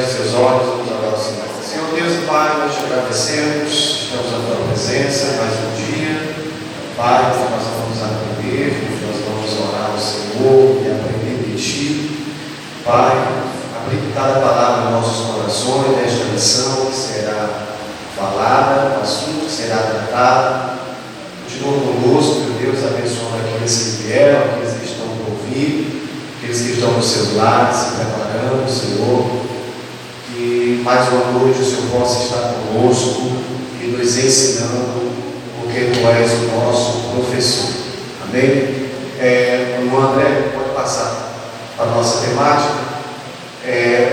Feche seus olhos, vamos orar ao Senhor. Senhor Deus e Pai, nós te agradecemos, estamos na tua presença mais um dia. Pai, nós vamos aprender, nós vamos orar ao Senhor e aprender de Ti. Pai, aplique cada palavra em nossos corações nesta lição que será falada, o assunto que será tratado. Continua conosco, meu Deus, abençoando aqueles que vieram, aqueles que estão por ouvir, aqueles que estão nos seus lares, se preparando, Senhor. Que mais uma noite o Senhor possa estar conosco e nos ensinando, porque Tu és o nosso professor. Amém? O André pode passar para a nossa temática.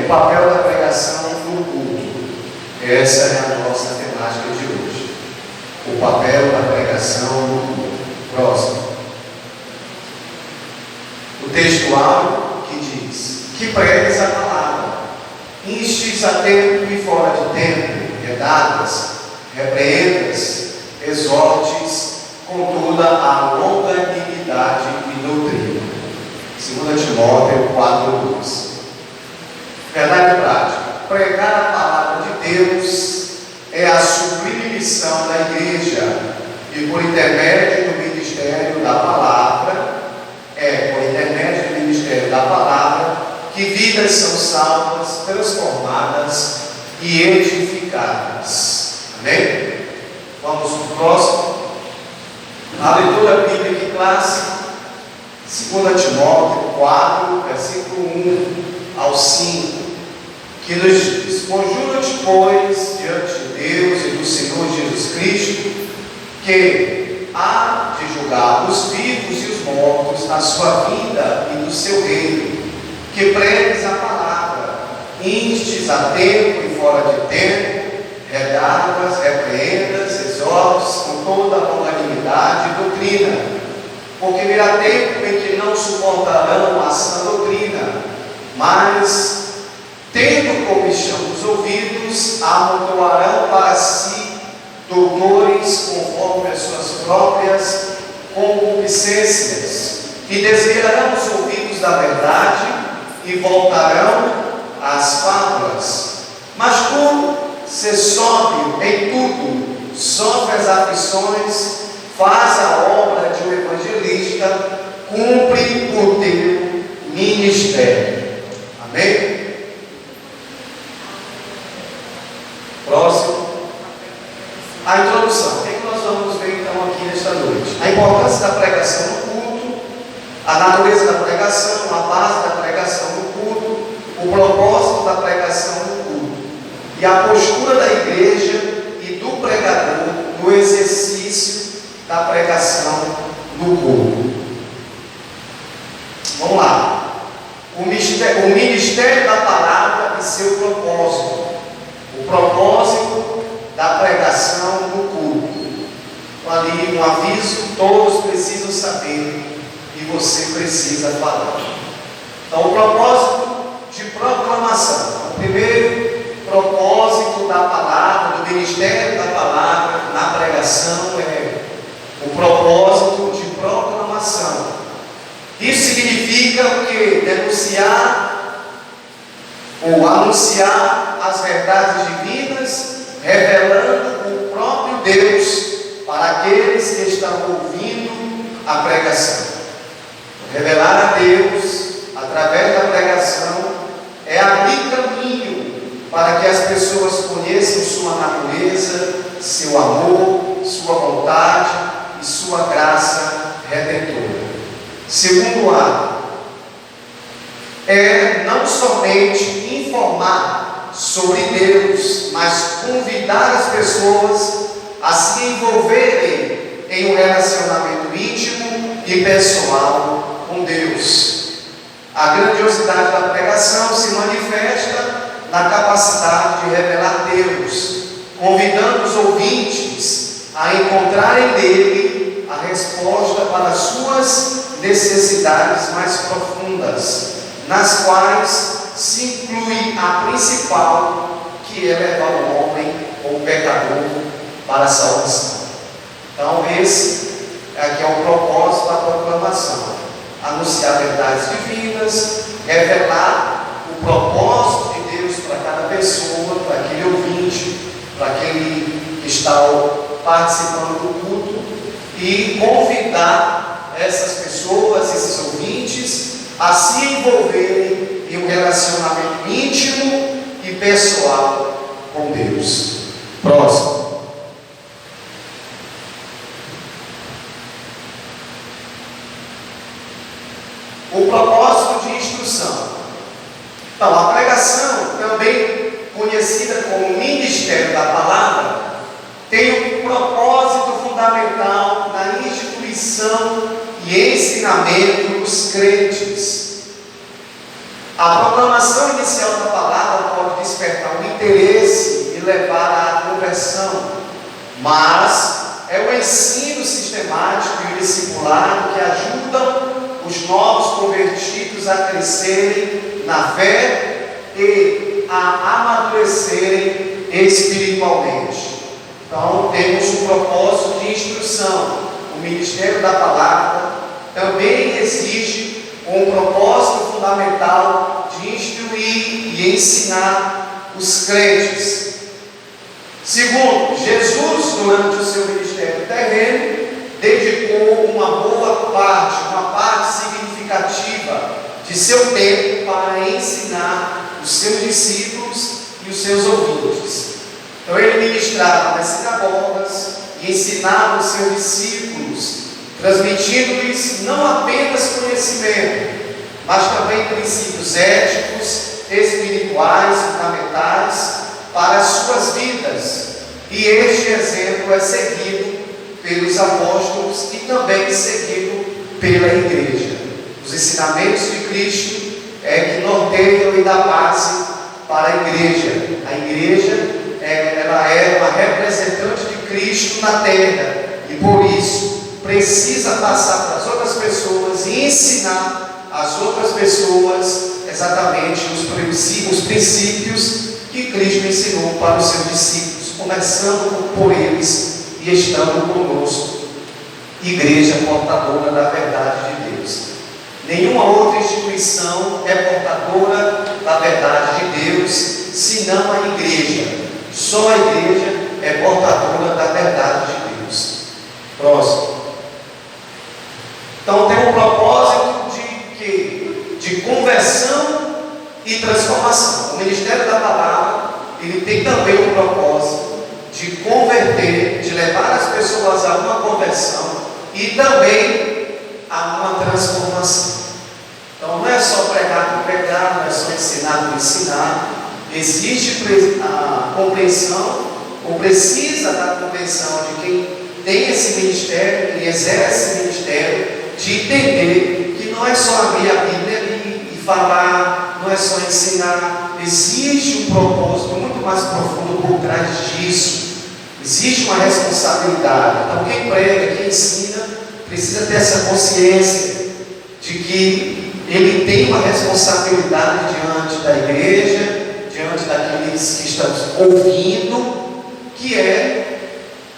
O papel da pregação no culto. Essa é a nossa temática de hoje. O papel da pregação no culto. Próximo. O textual que diz: que pregues a palavra, instes a tempo e fora de tempo, redadas, repreendas, exortes com toda a longanimidade e doutrina. 2 Timóteo 4:2. Verdade prática: pregar a palavra de Deus é a sublime missão da igreja, e por intermédio do ministério da palavra, que vidas são salvas, transformadas e edificadas. Amém? Vamos para o próximo. A leitura bíblica clássica, 2 Timóteo 4, versículo 1 ao 5, que nos diz: conjuro-te, pois, diante de Deus e do Senhor Jesus Cristo, que há de julgar os vivos e os mortos na sua vinda e no seu reino, que pregues a palavra, instes a tempo e fora de tempo, redargas, repreendas, exortes com toda a longanimidade e doutrina, porque virá tempo em que não suportarão a sã doutrina, mas, tendo comichão dos ouvidos, amontoarão para si doutores conforme as suas próprias concupiscências, e desviarão os ouvidos da verdade e voltarão às fábulas. Mas tu, se sóbrio em tudo, sofre as aflições, faz a obra de um evangelista, cumpre o teu ministério. Amém? Próximo. A introdução. O que nós vamos ver então aqui nesta noite? A importância da pregação no culto, a natureza da pregação, a base da pregação no culto, o propósito da pregação no culto e a postura da igreja e do pregador no exercício da pregação no culto. Vamos lá. O ministério da palavra e seu propósito. O propósito da pregação no culto. Ali um aviso, todos precisam saber e você precisa falar. Então, o propósito de proclamação. O primeiro propósito da palavra, do ministério da palavra na pregação é o propósito de proclamação. Isso significa o quê? Denunciar ou anunciar as verdades divinas, revelando o próprio Deus para aqueles que estão ouvindo a pregação. Revelar a Deus através da pregação é abrir caminho para que as pessoas conheçam sua natureza, seu amor, sua vontade e sua graça redentora. Segundo ato é não somente informar sobre Deus, mas convidar as pessoas a se envolverem em um relacionamento íntimo e pessoal com Deus. A grandiosidade da pregação se manifesta na capacidade de revelar Deus, convidando os ouvintes a encontrarem nele a resposta para as suas necessidades mais profundas, nas quais se inclui a principal, que é levar o homem ou pecador para a salvação. Então esse aqui é o propósito da proclamação: anunciar verdades divinas, revelar o propósito de Deus para cada para aquele que está participando do culto e convidar essas pessoas, esses ouvintes, a se envolverem em um relacionamento íntimo e pessoal com Deus. Próximo. O propósito de instrução. Então, a pregação, também conhecida como ministério da palavra, tem um propósito fundamental na instituição e ensinamento dos crentes. A proclamação inicial da palavra pode despertar um interesse e levar à conversão, mas é o ensino sistemático e o discipulado que ajudam os novos convertidos a crescerem na fé e a amadurecerem espiritualmente. Então, temos um propósito de instrução. O ministério da palavra também exige um propósito fundamental de instruir e ensinar os crentes. Segundo, Jesus, durante o seu ministério terreno, dedicou uma parte significativa de seu tempo para ensinar os seus discípulos e os seus ouvintes. Então ele ministrava nas sinagogas e ensinava os seus discípulos, transmitindo-lhes não apenas conhecimento, mas também princípios éticos, espirituais, fundamentais para as suas vidas. E este exemplo é seguido pelos apóstolos e também seguido pela igreja. Os ensinamentos de Cristo é que norteiam e dá base para a igreja. A igreja ela é uma representante de Cristo na terra e por isso precisa passar para as outras pessoas e ensinar às outras pessoas exatamente os princípios que Cristo ensinou para os seus discípulos, começando por eles e estando conosco, igreja portadora da verdade de Deus. Nenhuma outra instituição é portadora da verdade de Deus, senão a igreja. Só a igreja é portadora da verdade de Deus. Próximo. Então tem um propósito de quê? De conversão e transformação. O ministério da palavra, ele tem também um propósito de converter, de levar as pessoas a uma conversão e também a uma transformação. Então não é só pregar por pregar, não é só ensinar por ensinar. Existe a compreensão, ou precisa da compreensão de quem tem esse ministério, quem exerce esse ministério, de entender que não é só abrir a Bíblia e falar, não é só ensinar. Existe um propósito muito mais profundo por trás disso. Existe uma responsabilidade. Então quem prega, quem ensina, precisa ter essa consciência de que ele tem uma responsabilidade diante da igreja, diante daqueles que estão ouvindo, que é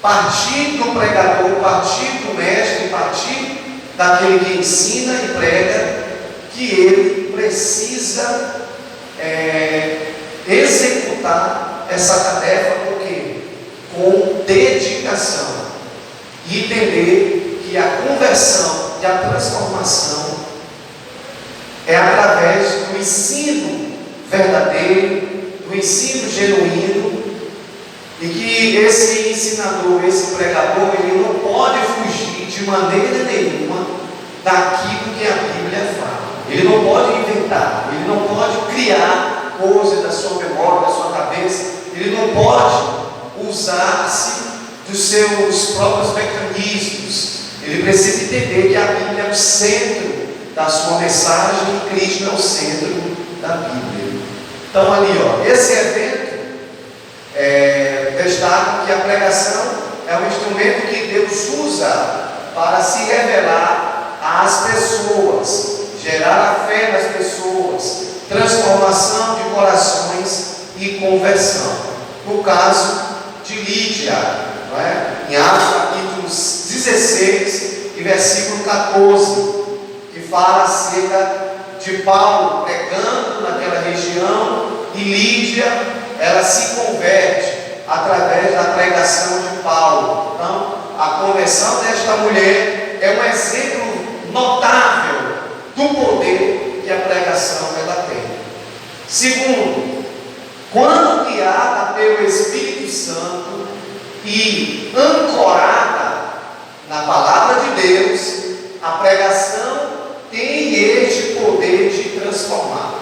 partir do pregador, partir do mestre, partir daquele que ensina e prega, que ele precisa executar essa tarefa com dedicação e entender que a conversão e a transformação é através do ensino verdadeiro, do ensino genuíno, e que esse ensinador, esse pregador, ele não pode fugir de maneira nenhuma daquilo que a Bíblia fala. Ele não pode inventar, ele não pode criar coisas da sua memória, da sua cabeça, ele não pode usar-se dos seus próprios mecanismos. Ele precisa entender que a Bíblia é o centro da sua mensagem e Cristo é o centro da Bíblia. Então ali, esse evento destaca que a pregação é um instrumento que Deus usa para se revelar às pessoas, gerar a fé nas pessoas, transformação de corações e conversão. No caso de Lídia, não é? Em Atos capítulo 16 e versículo 14, que fala acerca de Paulo pregando naquela região, e Lídia, ela se converte. através da pregação de Paulo. Então, a conversão desta mulher é um exemplo notável do poder que a pregação ela tem. Segundo, quando guiada pelo Espírito Santo e ancorada na palavra de Deus, a pregação tem este poder de transformar.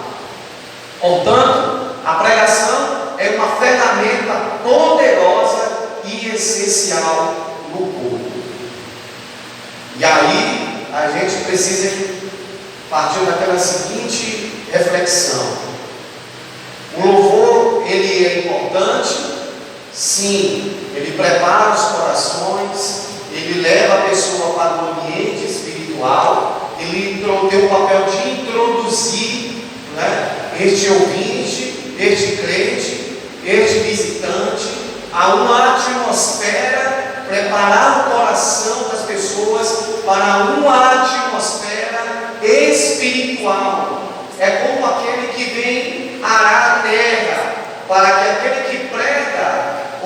Portanto, a pregação é uma ferramenta poderosa e essencial no culto. E aí, a gente precisa partir daquela seguinte reflexão. O louvor, ele é importante, sim, ele prepara os corações, ele leva a pessoa para o ambiente espiritual, ele tem o papel de introduzir, né, este ouvinte, este crente, este visitante a uma atmosfera, preparar o coração das pessoas para uma atmosfera espiritual. É como aquele que vem arar a terra, para que aquele que prega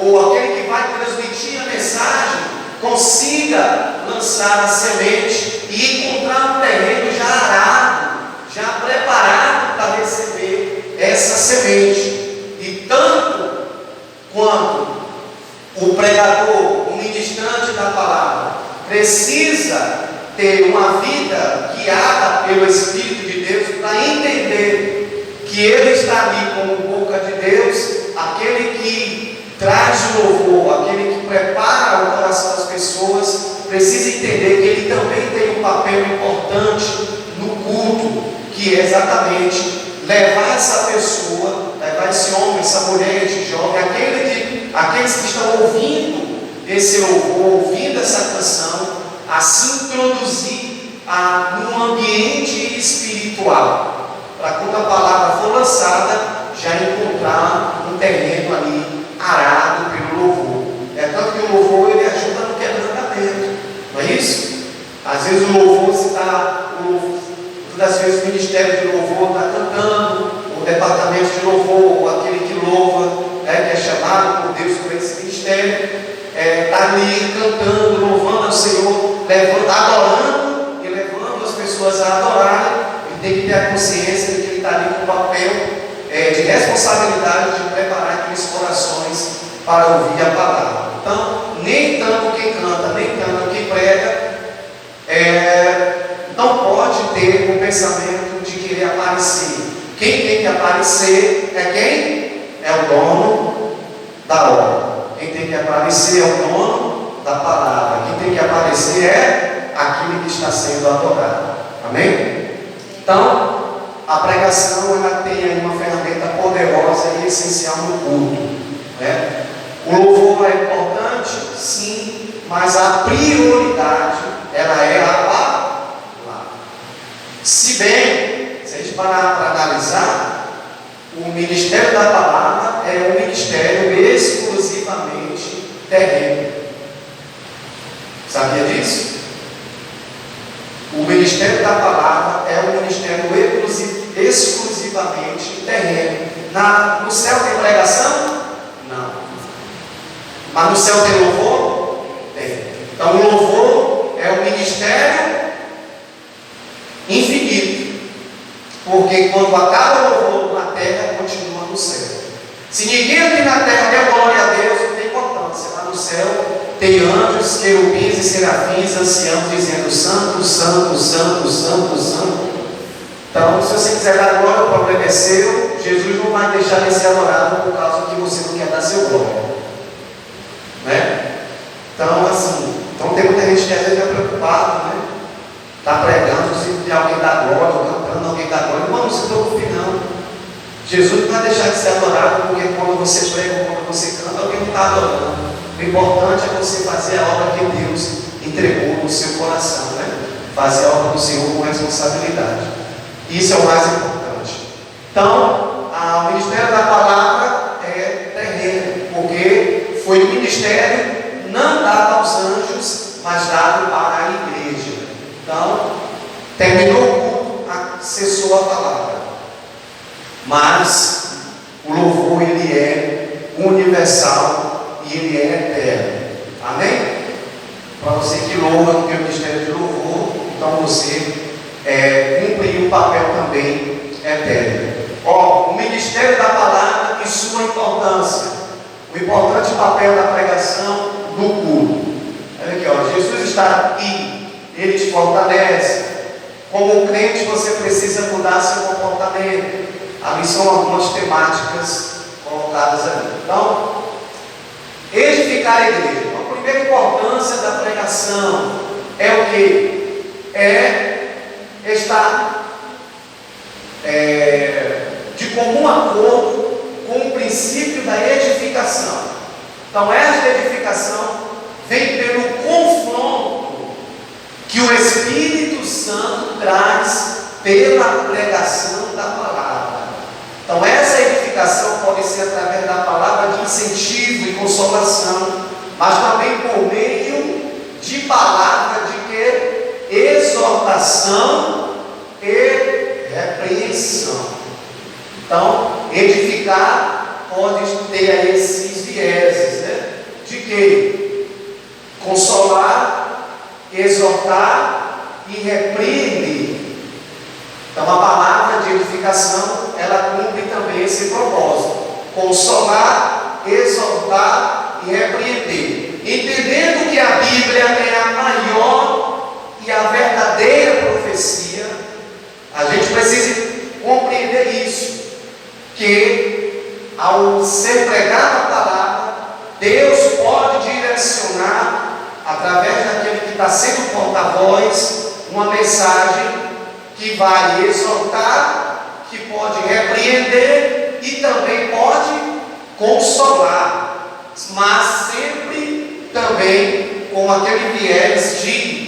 ou aquele que vai transmitir a mensagem consiga lançar a semente e encontrar um terreno já arado, já preparado para receber essa semente. E tanto quanto o pregador, o ministrante da palavra, precisa ter uma vida guiada pelo Espírito de Deus para entender que ele está ali como boca de Deus, aquele que traz o louvor, aquele que prepara o coração das pessoas, precisa entender que ele também tem um papel importante no culto, que é exatamente levar essa pessoa, levar esse homem, essa mulher, esse jovem, aqueles que estão ouvindo esse louvor, ouvindo essa canção, a se introduzir num ambiente espiritual, para quando a palavra for lançada, já encontrar um terreno ali arado pelo louvor. É tanto que o louvor ele ajuda no quebrantamento, não é isso? Às vezes o louvor muitas vezes o ministério de louvor está cantando, o departamento de louvor, aquele que louva, né, que é chamado por Deus por esse ministério, está ali cantando, louvando ao Senhor, adorando e levando as pessoas a adorarem. Ele tem que ter a consciência de que ele está ali com o papel de responsabilidade de preparar aqueles corações para ouvir a palavra. Então, nem tanto quem canta, nem tanto quem prega, não pode ter o pensamento de querer aparecer. Quem tem que aparecer é quem? É o dono da obra. Quem tem que aparecer é o dono da palavra. Quem tem que aparecer é aquele que está sendo adorado. Amém? Então, a pregação ela tem aí uma ferramenta poderosa e essencial no culto, né? O louvor é importante, sim, mas a prioridade ela é a palavra. Se bem, se a gente parar para analisar, o ministério da palavra é um ministério exclusivamente terreno. Sabia disso? O ministério da palavra é um ministério exclusivamente terreno. No céu tem pregação? Não. Mas no céu tem louvor? Tem. Então o louvor é um ministério infinito. Porque quando acaba o louvor na terra, continua no céu. Se ninguém aqui na terra der glória a Deus, não tem importância. Lá no céu tem anjos, querubins e serafins, anciãos, dizendo santo, santo, santo, santo, santo. Então, se você quiser dar glória, o problema é seu. Jesus não vai deixar de ser adorado por causa que você não quer dar seu glória, né? Então, assim, tem muita gente que às vezes é preocupado, né? Está pregando, se alguém dá glória, ou cantando, alguém dá glória. Não se preocupe, não. Jesus não vai deixar de ser adorado, porque quando você prega, quando você canta, alguém não está adorando. O importante é você fazer a obra que Deus entregou no seu coração, né? Fazer a obra do Senhor com responsabilidade. Isso é o mais importante. Então, o ministério da palavra é terreno, porque foi um ministério não dado aos anjos, mas dado para a igreja. Então, terminou o culto, cessou a palavra. Mas o louvor ele é universal novo, eu não tenho ministério de louvor, então você cumpre o papel também eterno. O ministério da palavra e sua importância, o importante papel da pregação no culto. Olha aqui, Jesus está aqui, Ele te fortalece. Como crente, você precisa mudar seu comportamento. Ali são algumas temáticas colocadas ali. Então, edificar a igreja. A primeira importância da pregação é o que? É estar de comum acordo com o princípio da edificação. Então, esta edificação vem pelo confronto que o Espírito Santo traz pela pregação da palavra. Então, essa edificação pode ser através da palavra de incentivo e consolação, mas também por meio de palavra de que? Exortação e repreensão. Então, edificar pode ter aí esses vieses, né? De que? Consolar, exortar e repreender. Então, a palavra de edificação, ela cumpre também esse propósito: consolar, exortar e repreender. Entendendo que a Bíblia é a maior e a verdadeira profecia, a gente precisa compreender isso, que ao ser pregada a palavra, Deus pode direcionar, através daquele que está sendo porta-voz, uma mensagem que vai exortar, que pode repreender e também pode consolar, mas sempre também com aquele viés de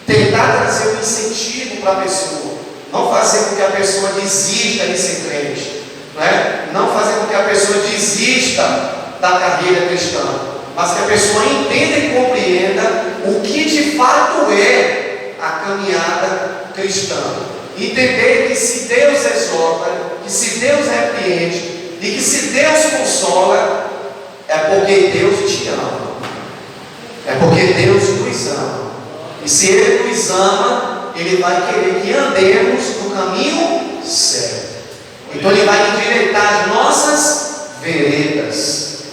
tentar trazer um incentivo para a pessoa, não fazer com que a pessoa desista de ser crente, não fazer com que a pessoa desista da carreira cristã, mas que a pessoa entenda e compreenda o que de fato é a caminhada cristã. Entender que se Deus exorta, que se Deus repreende e que se Deus consola, é porque Deus te ama, é porque Deus nos ama. E se Ele nos ama, Ele vai querer que andemos no caminho certo. Então Ele vai endireitar as nossas veredas,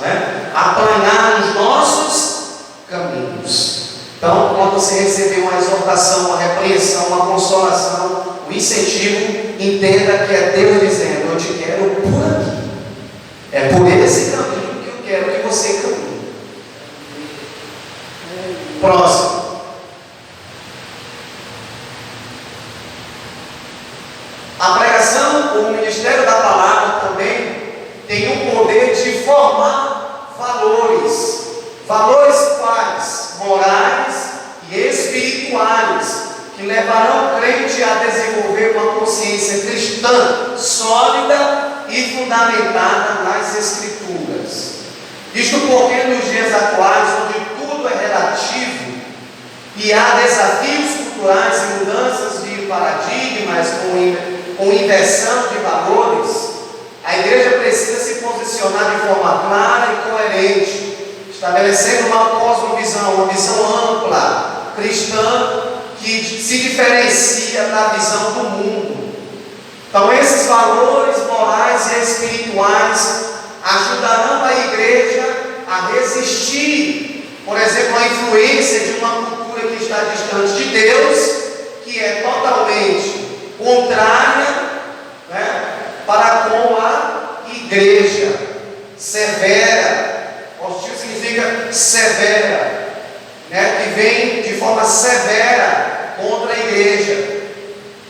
aplanar os nossos caminhos. Então, quando você receber uma exortação, uma repreensão, uma consolação, o incentivo, entenda que é Deus dizendo: eu te quero por aqui, é por esse caminho que eu quero que você caminhe. Próximo. A pregação, o ministério da palavra também tem o poder de formar valores. Valores quais? Morais e espirituais, que levarão o crente a desenvolver uma consciência cristã sólida e fundamentada nas Escrituras. Isto porque nos dias atuais, onde tudo é relativo e há desafios culturais e mudanças de paradigmas com inversão de valores, a igreja precisa se posicionar de forma clara e coerente, estabelecendo uma cosmovisão, uma visão ampla, cristã, que se diferencia da visão do mundo. Então, esses valores morais e espirituais ajudarão a igreja a resistir, por exemplo, à influência de uma cultura que está distante de Deus, que é totalmente contrária, para com a igreja severa. Hostil significa severa, que vem de forma severa contra a igreja.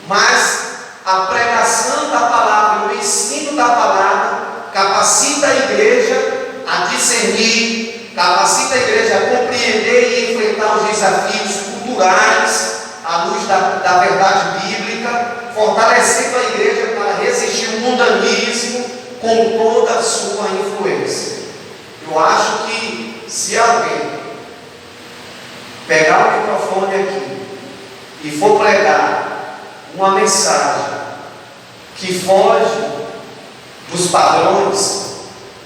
Mas a pregação da palavra, o ensino da palavra, capacita a igreja a discernir, capacita a igreja a compreender e enfrentar os desafios culturais à luz da verdade bíblica, fortalecendo a igreja para resistir ao mundanismo com toda a sua influência. Eu acho que se alguém pegar o microfone aqui e for pregar uma mensagem que foge dos padrões,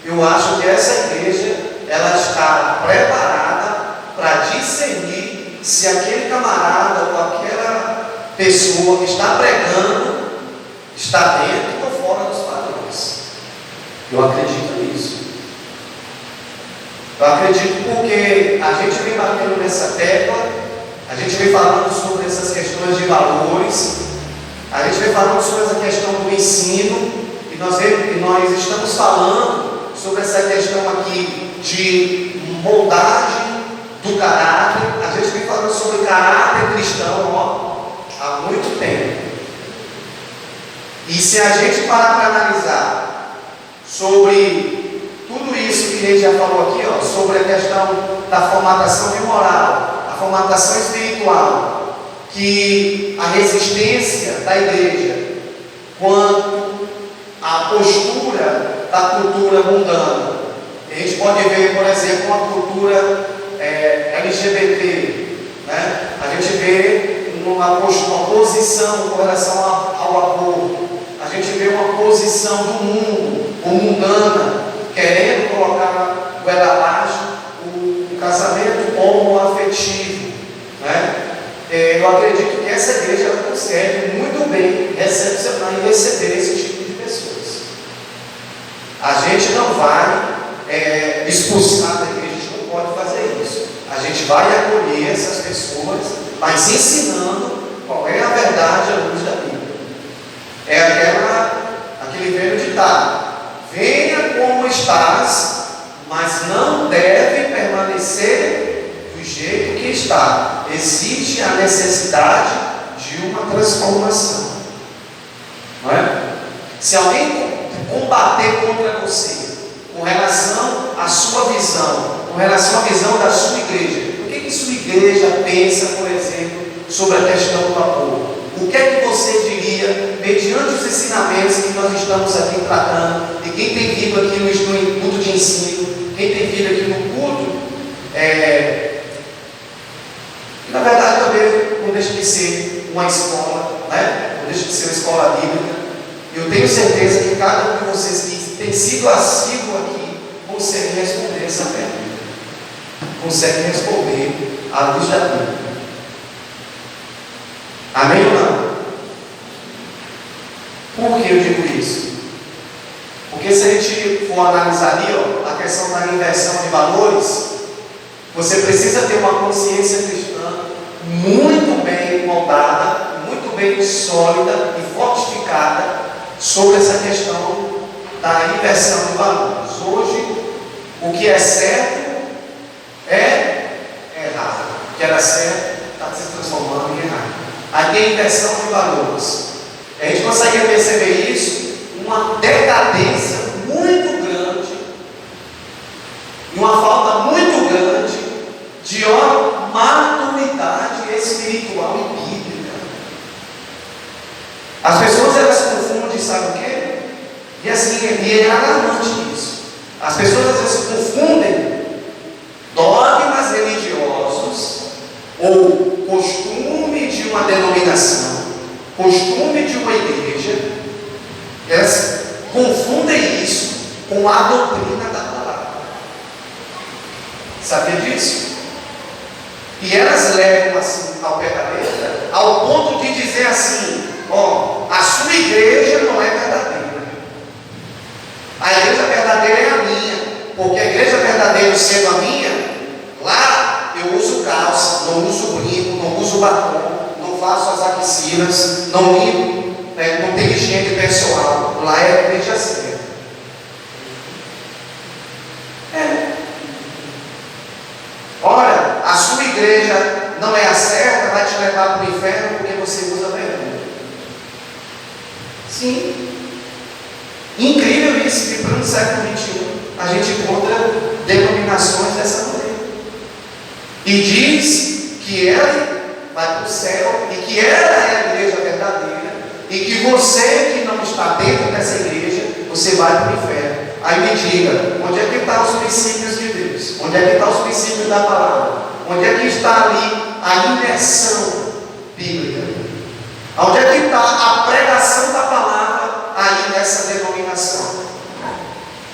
eu acho que essa igreja ela está preparada para discernir se aquele camarada ou aquela pessoa que está pregando está dentro ou fora dos padrões. Eu acredito nisso. Eu acredito porque a gente vem batendo nessa tecla, a gente vem falando sobre essas questões de valores, a gente vem falando sobre essa questão do ensino, e nós estamos falando sobre essa questão aqui de moldagem do caráter. A gente vem falando sobre caráter cristão há muito tempo. E se a gente parar para analisar sobre tudo isso que a gente já falou aqui, sobre a questão da formatação moral, a formatação espiritual, que a resistência da igreja quanto à postura da cultura mundana. A gente pode ver, por exemplo, uma cultura LGBT, né? A gente vê uma posição com relação ao aborto. A gente vê uma posição do mundo, mundana, querendo colocar goela abaixo o casamento homoafetivo, né? Eu acredito que essa igreja ela consegue muito bem recepcionar e receber esse tipo de pessoas. A gente não vai expulsar da igreja, a gente não pode fazer isso. A gente vai acolher essas pessoas, mas ensinando qual é a verdade à luz da Bíblia. É aquele velho ditado: venha como estás, mas não deve permanecer do jeito que está. Existe a necessidade de uma transformação, não é? Se alguém combater contra você com relação à sua visão, com relação à visão da sua igreja, o que sua igreja pensa, por exemplo, sobre a questão do aborto? O que é que você diria, mediante os ensinamentos que nós estamos aqui tratando, e quem tem vindo aqui no culto de ensino, quem tem vindo aqui no culto, na verdade também não deixa de ser uma escola, né? Não deixa de ser uma escola bíblica. Eu tenho certeza que cada um de vocês que tem sido assíduo aqui consegue responder essa pergunta, consegue responder à luz da Bíblia. Amém ou não? Por que eu digo isso? Porque se a gente for analisar ali, a questão da inversão de valores, você precisa ter uma consciência cristã muito bem moldada, muito bem sólida e fortificada sobre essa questão da inversão de valores. Hoje, o que é certo é errado. O que era certo está se transformando em errado. Aí tem a inversão de valores. A gente consegue perceber isso, uma decadência muito grande, e uma falta muito grande de maturidade espiritual e bíblica. As pessoas elas confundem, sabe o quê? E assim, é alarmante isso. As pessoas às vezes confundem dogmas religiosos ou costume de uma denominação, costume de uma igreja. Elas confundem isso com a doutrina da palavra. Sabia disso? E elas levam assim ao pé da letra, ao ponto de dizer assim: a sua igreja não é verdadeira. A igreja verdadeira é a minha, porque a igreja verdadeira sendo a minha, lá eu uso calça, não uso brinco, não uso batom, não faço as axilas, não limpo, não tenho higiene pessoal. Lá é a igreja certa. Olha, a sua igreja não é a certa, vai te levar para o inferno porque você usa vergonha. Sim. Incrível isso, que para o século XXI a gente encontra denominações dessa maneira. E diz que ela vai para o céu e que ela é a igreja verdadeira e que você que não está dentro dessa igreja, você vai para o inferno. Aí me diga, onde é que estão os princípios de Deus? Onde é que estão os princípios da palavra? Onde é que está ali a imersão bíblica? Onde é que está a pregação da palavra aí nessa denominação?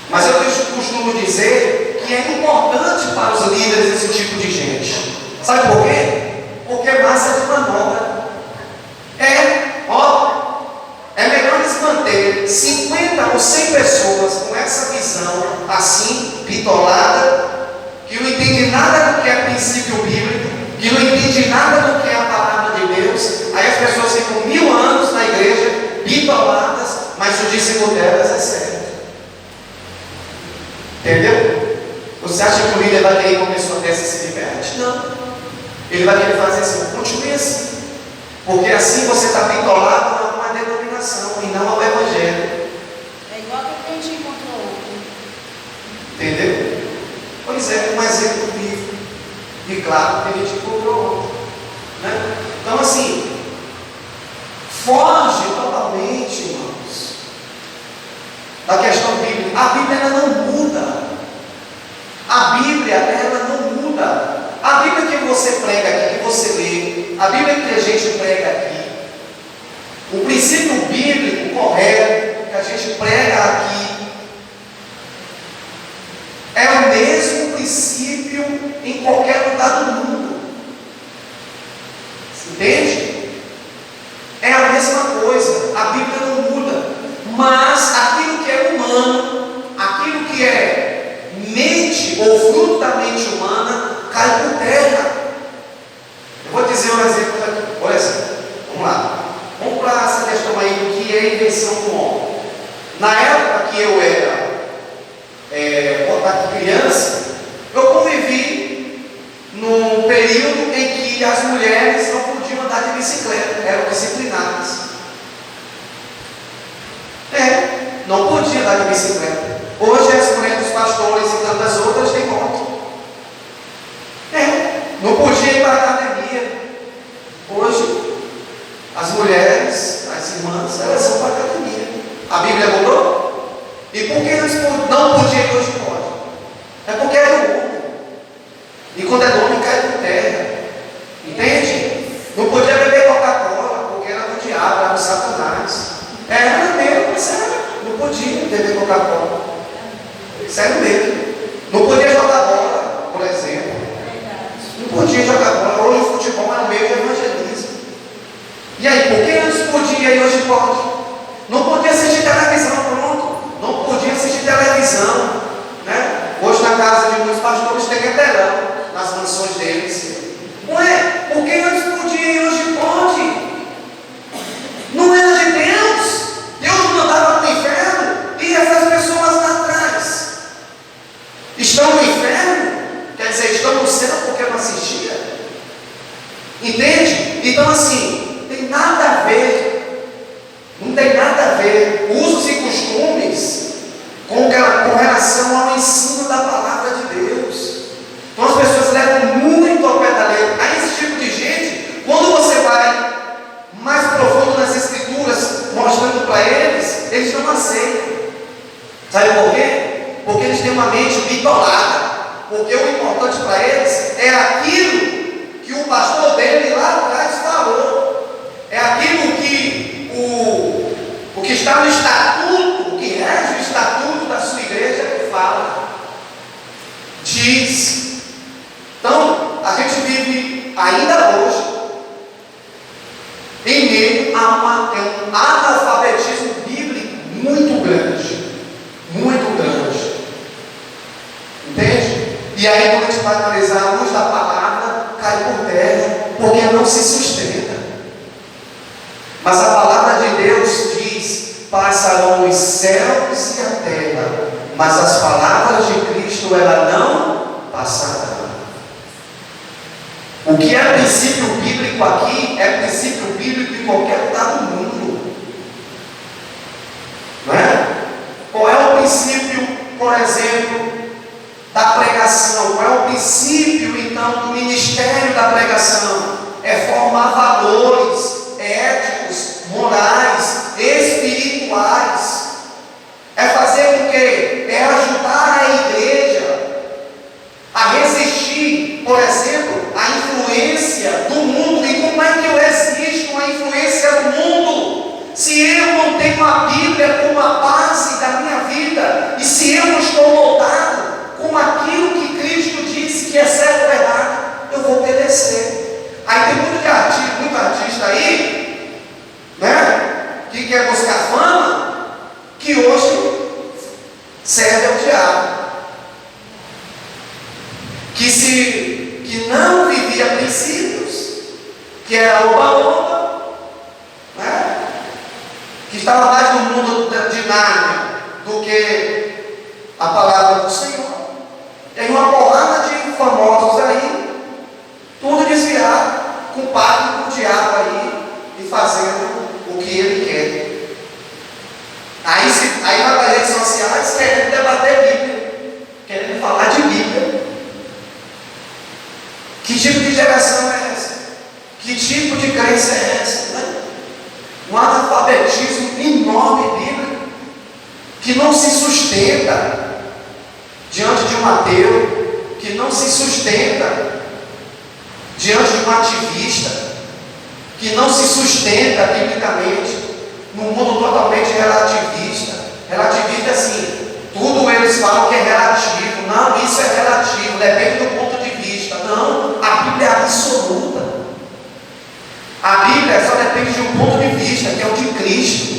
Mas eu costumo dizer que é importante para os líderes esse tipo de gente. Sabe por quê? porque massa de manobra. É melhor eles manterem 50 ou 100 pessoas com essa visão assim, bitolada, que não entende nada do que é princípio bíblico, que não entende nada do que é a palavra de Deus. Aí as pessoas ficam 1000 anos na igreja, bitoladas, mas o dízimo delas é certo. Entendeu? Você acha que o líder vai querer uma pessoa dessa se diverte? Não. Ele vai querer fazer assim, continue assim. Porque assim você está bitolado a uma denominação e não ao Evangelho. É igual que a gente encontrou outro. Entendeu? Pois é, um exemplo vivo. E claro que a gente encontrou outro. Né? Então assim, foge totalmente, irmãos, da questão bíblica. A Bíblia ela não muda. A Bíblia ela não muda. A Bíblia que você prega aqui, que você lê, a Bíblia que a gente prega aqui, o princípio bíblico correto que a gente prega aqui, é o mesmo princípio em qualquer lugar do mundo. Você entende? É a mesma coisa. A Bíblia não muda. Mas aquilo que é humano, aquilo que é mente ou fruto da mente humana, cai por terra. Eu vou dizer um exemplo aqui. Por exemplo, vamos lá. Vamos para essa questão aí do que é a invenção do homem. Na época que eu era criança, eu convivi num período em que as mulheres não podiam andar de bicicleta, eram disciplinadas. Não podiam andar de bicicleta. Hoje as mulheres dos pastores e tantas outras têm moto. Não podia ir para a academia. Hoje, as mulheres, as irmãs, elas vão para a academia. A Bíblia mudou? E por que não podia ir hoje pode? É porque é do homem. E quando é do homem, cai por terra. Entende? Não podia beber Coca-Cola, porque era do diabo, era do Satanás. Era mesmo, mas não podia beber Coca-Cola. Sério mesmo. Não podia jogar bola, por exemplo. Não podia jogar bola. Hoje o futebol é um meio de evangelismo. E aí, por que antes podia e hoje pode? Não podia assistir televisão, pronto. Não podia assistir televisão. Né? Hoje na casa de muitos pastores tem telão nas mansões deles. Ué, por que antes podia e hoje pode? Não era de Deus. Deus mandava para o inferno e essas pessoas lá atrás estão no inferno. Quer dizer, estão no céu porque não assistia. Entende? Então assim, tem nada a ver. Não tem nada a ver usos e costumes com relação ao ensino da palavra de Deus. Então as pessoas levam muito ao pé da letra. Aí esse tipo de gente, quando você vai mais profundo nas escrituras, mostrando para eles, eles não aceitam. Sabe por quê? Porque eles têm uma mente bitolada. Porque o importante para eles é aquilo que o pastor dele lá atrás falou. É aquilo que o que está no estatuto, o que rege o estatuto da sua igreja fala. Diz. Então, a gente vive ainda hoje em meio a um analfabetismo bíblico muito grande. Muito grande. Entende? E aí, quando a gente vai analisar a luz da palavra, cai por terra, porque não se sustenta. Mas a palavra de Deus diz: passarão os céus e a terra, mas as palavras de Cristo ela não passarão. O que é princípio bíblico aqui é princípio bíblico em qualquer lugar do mundo. Não é? Qual é o princípio, por exemplo, da pregação? Qual é o princípio, então, do ministério da pregação? É formar valores éticos, morais, espirituais. É fazer o quê? É ajudar a igreja a resistir, por exemplo, à influência do mundo. E como é que eu resisto à influência do mundo? Se eu não tenho a Bíblia como a base da minha vida, e se eu não estou moldado com aquilo que Cristo disse que é certo ou errado, eu vou perecer. Aí tem serve ao diabo, que não vivia princípios, que era oba-oba, né? Que estava mais no mundo de Nárnia do que a palavra do Senhor. Tem uma porrada de famosos aí, tudo desviado, culpado com o diabo aí e fazendo o que ele quer. Aí vai para as redes sociais querendo debater Bíblia, querendo falar de Bíblia. Que tipo de geração é essa? Que tipo de crença é essa? Né? Um analfabetismo enorme bíblico que não se sustenta diante de um ateu, que não se sustenta diante de um ativista, que não se sustenta biblicamente num mundo totalmente relativista. Relativista assim, tudo eles falam que é relativo. Não, isso é relativo, depende do ponto de vista. Não, a Bíblia é absoluta. A Bíblia só depende de um ponto de vista, que é o de Cristo.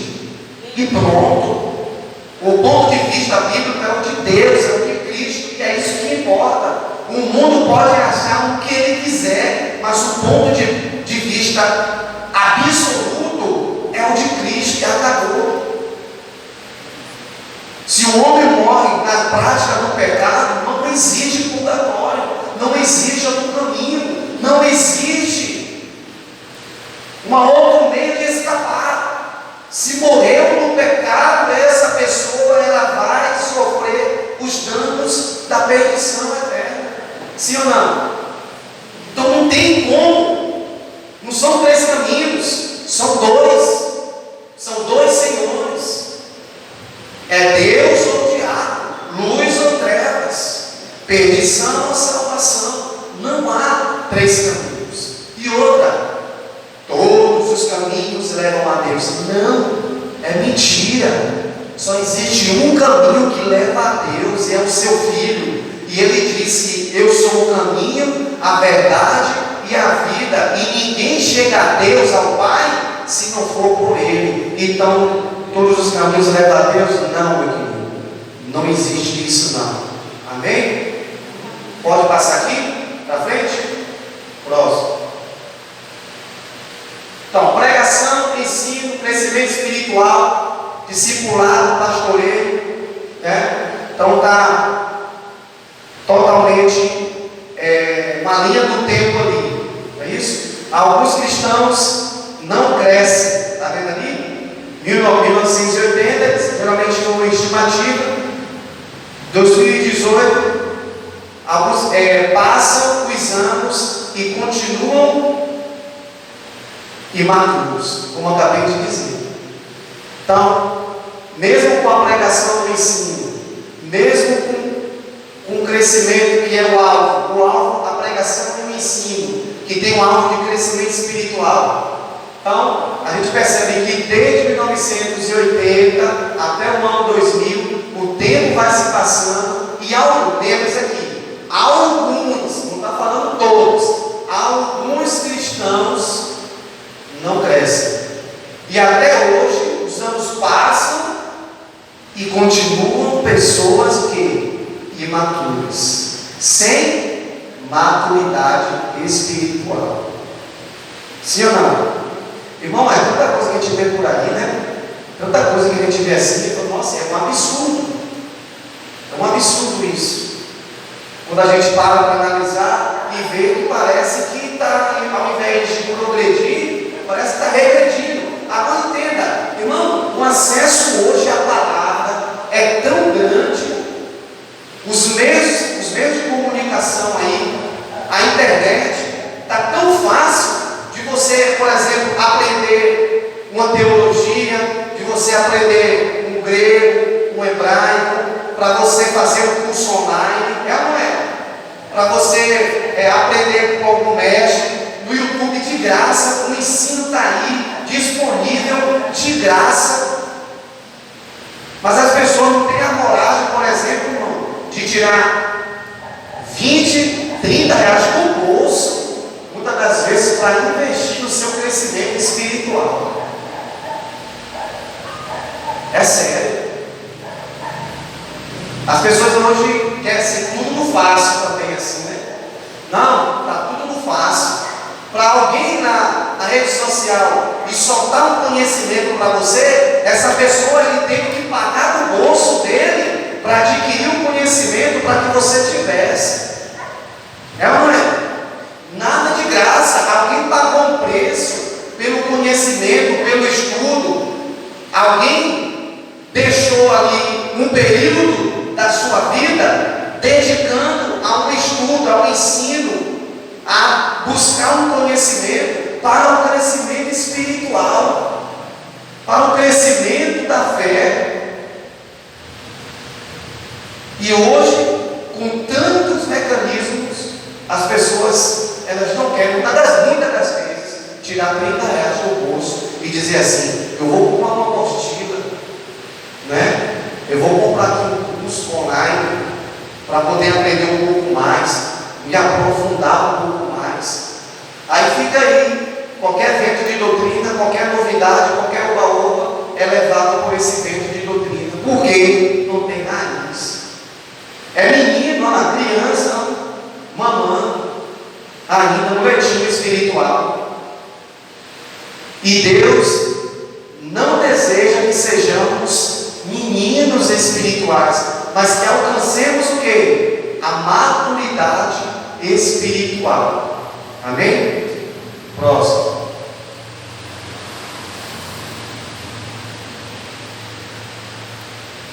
E pronto. O ponto de vista bíblico é o de Deus, é o de Cristo, e é isso que importa. O mundo pode achar o que ele quiser, mas o ponto de vista absoluto é o de Cristo, que acabou. Se o homem morre na prática do pecado, não existe purgatório, não existe outro caminho, não existe uma outra meio de escapar. Se morreu no pecado, essa pessoa ela vai sofrer os danos da perdição eterna. Sim ou não? Então não tem como. Não são três caminhos, são dois. São dois senhores. É Deus ou o diabo, luz ou trevas, perdição ou salvação. Não há três caminhos. E outra, todos os caminhos levam a Deus. Não, é mentira. Só existe um caminho que leva a Deus, e é o seu Filho. E ele disse: eu sou o caminho, a verdade e a vida, e ninguém chega a Deus, ao Pai, se não for por Ele. Então, todos os caminhos levam a Deus? Não, meu querido, não existe isso não. Amém? Pode passar aqui, para frente? Próximo. Então, pregação, ensino, crescimento espiritual, discipulado, pastoreio, né? Então está totalmente uma linha do tempo ali, não é isso? Alguns cristãos não crescem, está vendo ali? 1980, geralmente uma estimativa, 2018, alguns passam os anos e continuam imaturos, como eu acabei de dizer. Então, mesmo com a pregação do ensino, mesmo com o crescimento que é o alvo, a pregação e o ensino, que tem um alvo de crescimento espiritual. Então, a gente percebe que desde 1980 até o ano 2000, o tempo vai se passando e lembra-se aqui, alguns, não está falando todos, alguns cristãos não crescem. E até hoje, os anos passam e continuam pessoas imaturas, sem maturidade espiritual. Sim ou não? Irmão, é tanta coisa que a gente vê por aí, né? Tanta coisa que a gente vê assim, e fala, nossa, é um absurdo. É um absurdo isso. Quando a gente para para analisar e vê que parece que está, ao invés de progredir, parece que está regredindo. Agora entenda, irmão, o acesso hoje à palavra é tão grande, os meios de comunicação aí, a internet, está tão fácil de você, por exemplo, aprender uma teologia, de você aprender um grego, um hebraico, para você fazer um curso online, não é? Para você aprender com algum mestre, no YouTube de graça, o ensino está aí, disponível de graça. Mas as pessoas não têm a coragem, por exemplo, irmão, de tirar 20, 30 reais do bolso, muitas das vezes, para investir no seu crescimento espiritual. É sério. As pessoas hoje querem ser tudo no fácil também, assim, né? Não, está tudo no fácil. Para alguém na rede social e soltar um conhecimento para você, essa pessoa ele tem que pagar do bolso dele para adquirir um conhecimento para que você tivesse. É ou não é? Nada de graça. Alguém pagou um preço pelo conhecimento, pelo estudo. Alguém deixou ali um período da sua vida dedicando a um estudo, ao ensino, a buscar um conhecimento para o crescimento espiritual, para o crescimento da fé. E hoje, com tantos mecanismos, as pessoas elas não querem, muitas das vezes, tirar R$30 do bolso e dizer assim: eu vou comprar uma apostila, né? Eu vou comprar aqui um curso online para poder aprender um pouco mais, me aprofundar um pouco mais. Aí fica aí, qualquer vento de doutrina, qualquer novidade, qualquer oba-oba é levado por esse vento de doutrina, porque não tem raiz. É menino, uma criança, mamando, ainda no leitinho espiritual. E Deus não deseja que sejamos meninos espirituais, mas que alcancemos o quê? A maturidade espiritual. Amém? Próximo.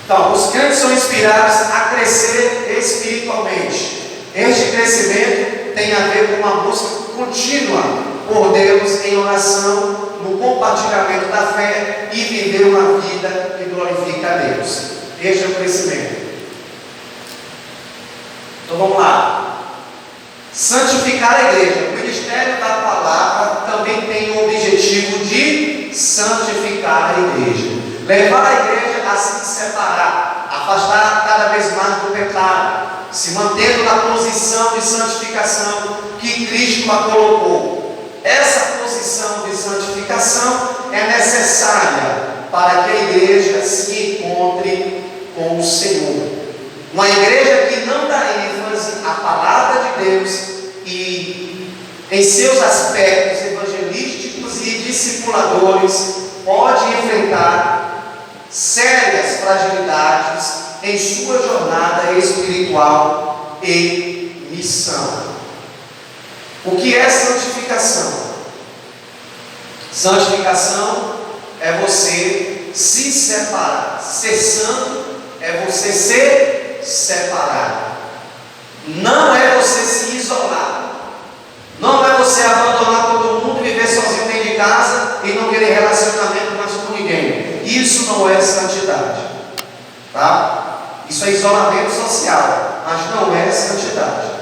Então, os crentes são inspirados a crescer espiritualmente. Este crescimento tem a ver com uma busca contínua por Deus em oração, no compartilhamento da fé e viver uma vida que glorifica a Deus. Este é o crescimento. Então vamos lá. Santificar a igreja. O ministério da palavra também tem o objetivo de santificar a igreja. Levar a igreja a se separar, afastar cada vez mais do pecado, se mantendo na posição de santificação que Cristo a colocou. Essa posição de santificação é necessária para que a igreja se encontre com o Senhor. Uma igreja que não dá ênfase à palavra de Deus e em seus aspectos evangelísticos e discipuladores pode enfrentar sérias fragilidades em sua jornada espiritual e missão. O que é santificação? Santificação é você se separar. Ser santo é você ser separado. Não é você se isolar. Não é você abandonar todo mundo, viver sozinho dentro de casa e não querer relacionamento mais com ninguém. Isso não é santidade. Tá? Isso é isolamento social, mas não é santidade.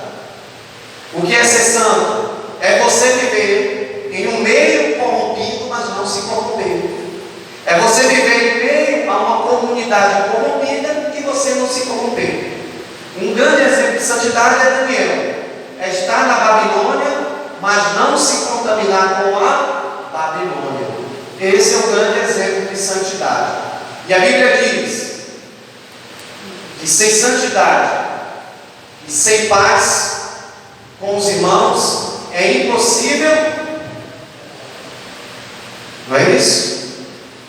O que é ser santo? É você viver em um meio corrompido, mas não se corromper. É você viver em meio a uma comunidade corrompida e você não se corromper. Um grande exemplo de santidade é Daniel. É estar na Babilônia, mas não se contaminar com a Babilônia. Esse é o grande exemplo de santidade. E a Bíblia diz que sem santidade e sem paz com os irmãos é impossível, não é isso?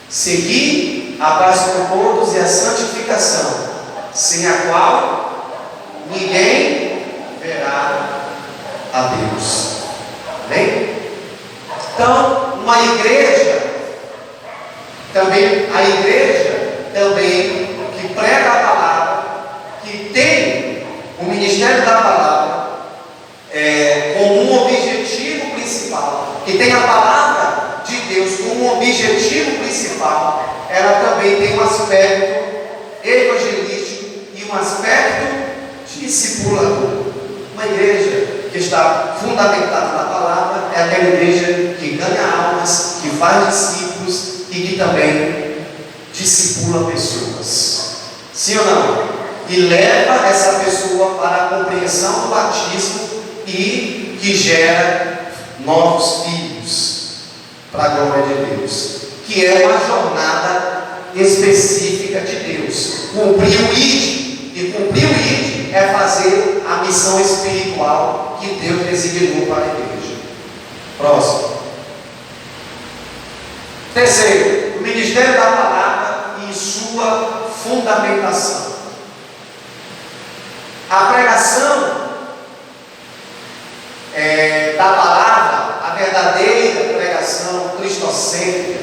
Seguir a paz com todos e a santificação, sem a qual ninguém verá a Deus. Amém? Então, uma igreja também, a igreja também que prega a palavra, que tem o ministério da palavra como um objetivo principal, que tem a palavra de Deus como um objetivo principal, ela também tem um aspecto evangelístico e um aspecto discipulador. Uma igreja que está fundamentada na palavra é aquela igreja que ganha almas, que faz discípulos e que também discipula pessoas. Sim ou não? E leva essa pessoa para a compreensão do batismo e que gera novos filhos para a glória de Deus, que é uma jornada específica de Deus. Cumprir o ID e ação espiritual que Deus designou para a igreja. Próximo. Terceiro, o ministério da palavra e sua fundamentação. A pregação da palavra, a verdadeira pregação cristocêntrica,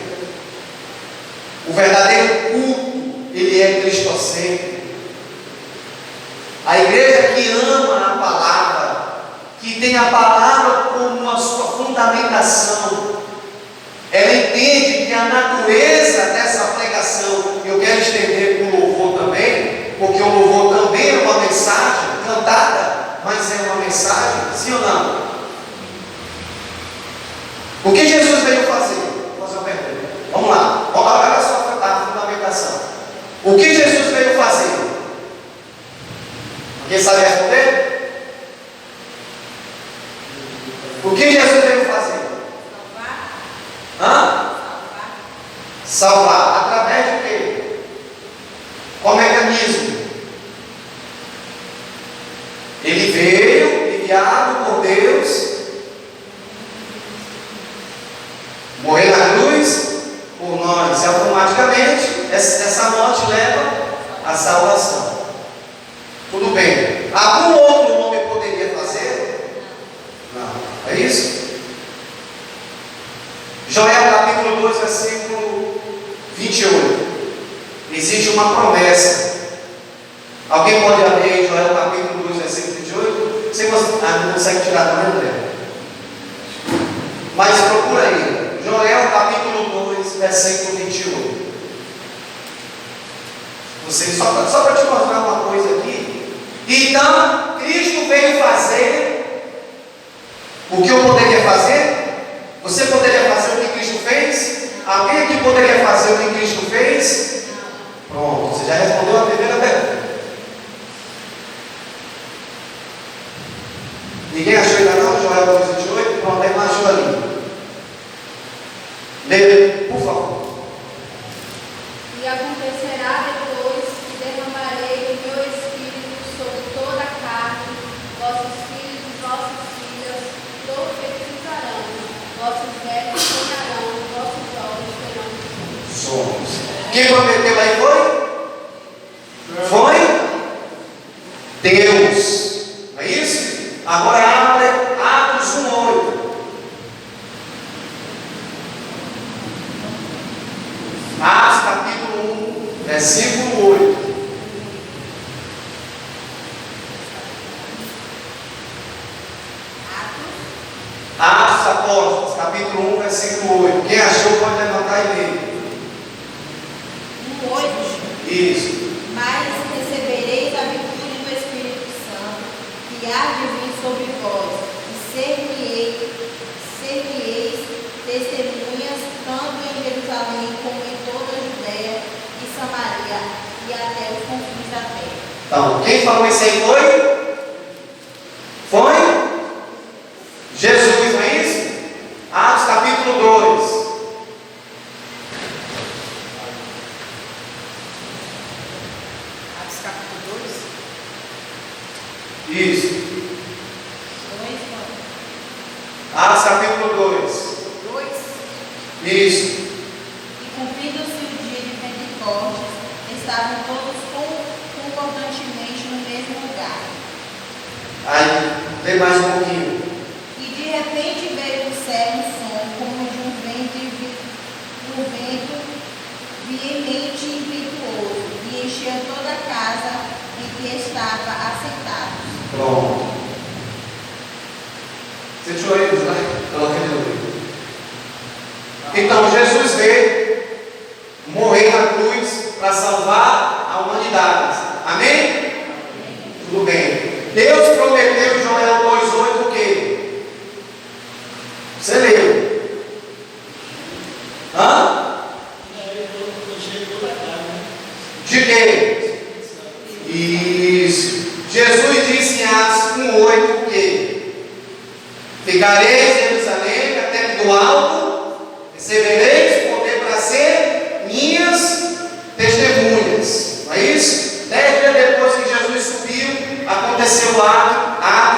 o verdadeiro culto, ele é cristocêntrico. A igreja que ama a palavra, que tem a palavra como a sua fundamentação, ela entende que a natureza dessa pregação, eu quero estender com o louvor também, porque o louvor também é uma mensagem cantada, mas é uma mensagem, sim ou não? O que Jesus veio fazer? Vou fazer uma pergunta. Vamos lá, olha só a fundamentação. O que Jesus veio fazer? Alguém sabe responder? O que Jesus veio fazer? Salvar. Através de quê? Qual mecanismo? Ele veio, enviado por Deus, morrer na cruz por nós. E automaticamente essa morte leva à salvação. Tudo bem. Algum outro homem poderia fazer? Não. É isso? Joel capítulo 2, versículo 28. Existe uma promessa. Alguém pode abrir Joel capítulo 2, versículo 28? Você não consegue tirar também, André? Mas procura aí. Joel capítulo 2, versículo 28. Só para te mostrar uma coisa aqui. Então, Cristo veio fazer o que eu poderia fazer. Você poderia fazer o que Cristo fez? Alguém aqui poderia fazer o que Cristo fez? Pronto, você já respondeu a primeira pergunta. Ninguém achou ainda não? Joel 2,28? Pronto, aí não achou ali. Leia, por favor. E acontecerá depois que derramarei o meu espírito sobre toda a carne, vossos filhos e vossas filhas profetizarão, vossos velhos sonharão, vossos jovens terão Sonhos. Quem prometeu aí foi? Deus. Não é isso? Agora abre Atos 1:8. Atos capítulo 1, versículo 8. Atos Apóstolos, capítulo 1, versículo 8. Quem achou pode levantar e ler. 1:8. Isso. Mas recebereis a virtude do Espírito Santo, que há de vir sobre vós, e ser-me-eis testemunhas, tanto em Jerusalém como em toda a Judéia e Samaria, e até os confins da terra. Então, quem falou isso aí foi? Foi? Jesus, não é isso? Atos capítulo 2. Atos capítulo 2. Isso. Atos capítulo 2. 2. Isso. E cumprindo-se o dia de Pentecostes, estavam todos concordantemente no mesmo lugar. Aí, vem mais um pouquinho. E de repente veio do céu um som como de um vento veemente e impetuoso, e encheu toda a casa em que estava assentado. Pronto. Você tirou ele, né? Coloca ele no meio. Então, Jesus veio morrer na cruz para salvar a humanidade. Amém? Tudo bem. Deus prometeu em Joel 2,8 o quê? Você leu? Hã? De quê? Isso. Jesus disse em Atos 1,8 o quê? Ficareis em Jerusalém até que do alto recebereis poder para ser minhas testemunhas. Não é isso? 10 dias depois que Jesus subiu, aconteceu lá a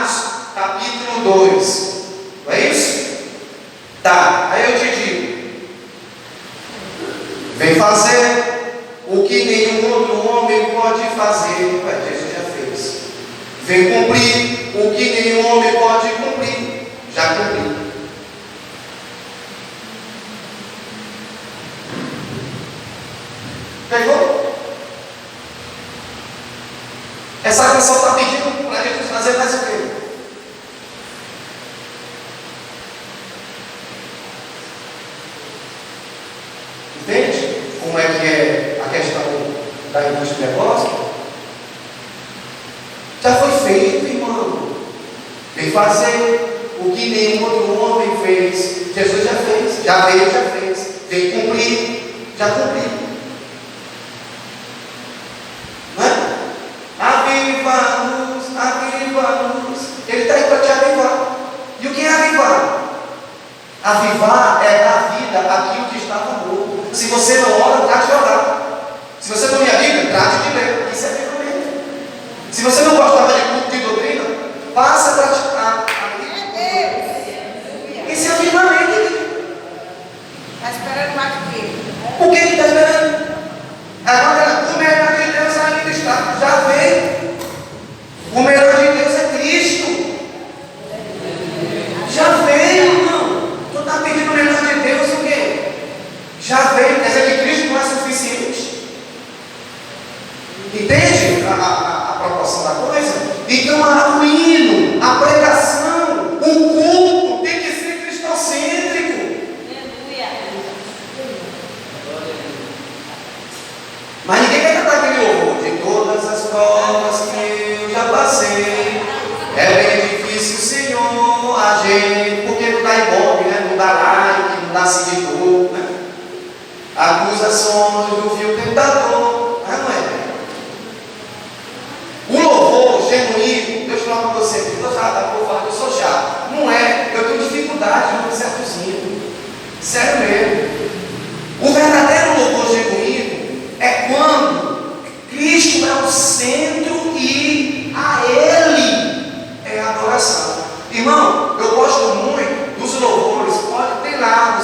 fazer, Jesus já fez. Vem cumprir o que nenhum homem pode cumprir. Já cumpriu. Pegou? Essa canção está pedindo para a gente fazer mais o quê? Entende como é que é a questão da indústria do negócio? Já foi feito, irmão. Vem fazer o que nenhum outro homem fez. Jesus já fez, já veio, já fez. Vem cumprir, já cumpriu. Não é? Aviva-nos, aviva-nos. Ele está aí para te avivar. E o que é avivar? Avivar é dar vida àquilo que estava morto. Se você não ora, trate de orar. Se você não lê a Bíblia, trate de ler. Isso é avivamento. Se você não gostava de culto de doutrina, passe a praticar. Esse é avivamento. Está esperando mais o quê? O que ele está esperando? Agora, o melhor de Deus ainda está. Já veio. O melhor de Deus é Cristo. Já veio, irmão. Tu está pedindo o melhor de Deus o quê? Já veio. Quer dizer que Cristo não é suficiente. Entende a proporção da coisa? Então, o hino, a pregação, o culto tem que ser cristocêntrico. Mas ninguém quer cantar aquele louvor. De todas as provas que eu já passei, é bem difícil, Senhor, a gente, porque não dá ibope, né? Não dá like, não dá seguidor, né? Acusações do vil tentador. Mas não é. O louvor genuíno, Deus fala para você, eu falo que eu sou chato. Não é, eu tenho dificuldade no certos hinos. Sério mesmo. O verdadeiro louvor genuíno é quando Cristo é o centro e a Ele é a adoração. Irmão, eu gosto muito dos louvores, pode ter lá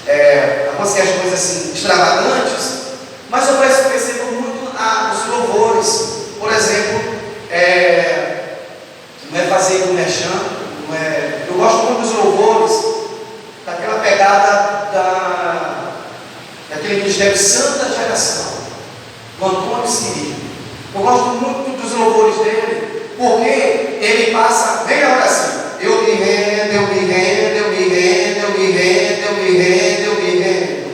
algumas questões assim extravagantes, mas eu percebo muito os louvores. Por exemplo, não é fazer com merchan, eu gosto muito dos louvores, daquela pegada daquele ministério Santa Geração, do Antônio Cirilo. Eu gosto muito dos louvores dele, porque ele passa, vem agora assim, eu me rendo, eu me rendo, eu me rendo, eu me rendo, eu me rendo, eu me rendo,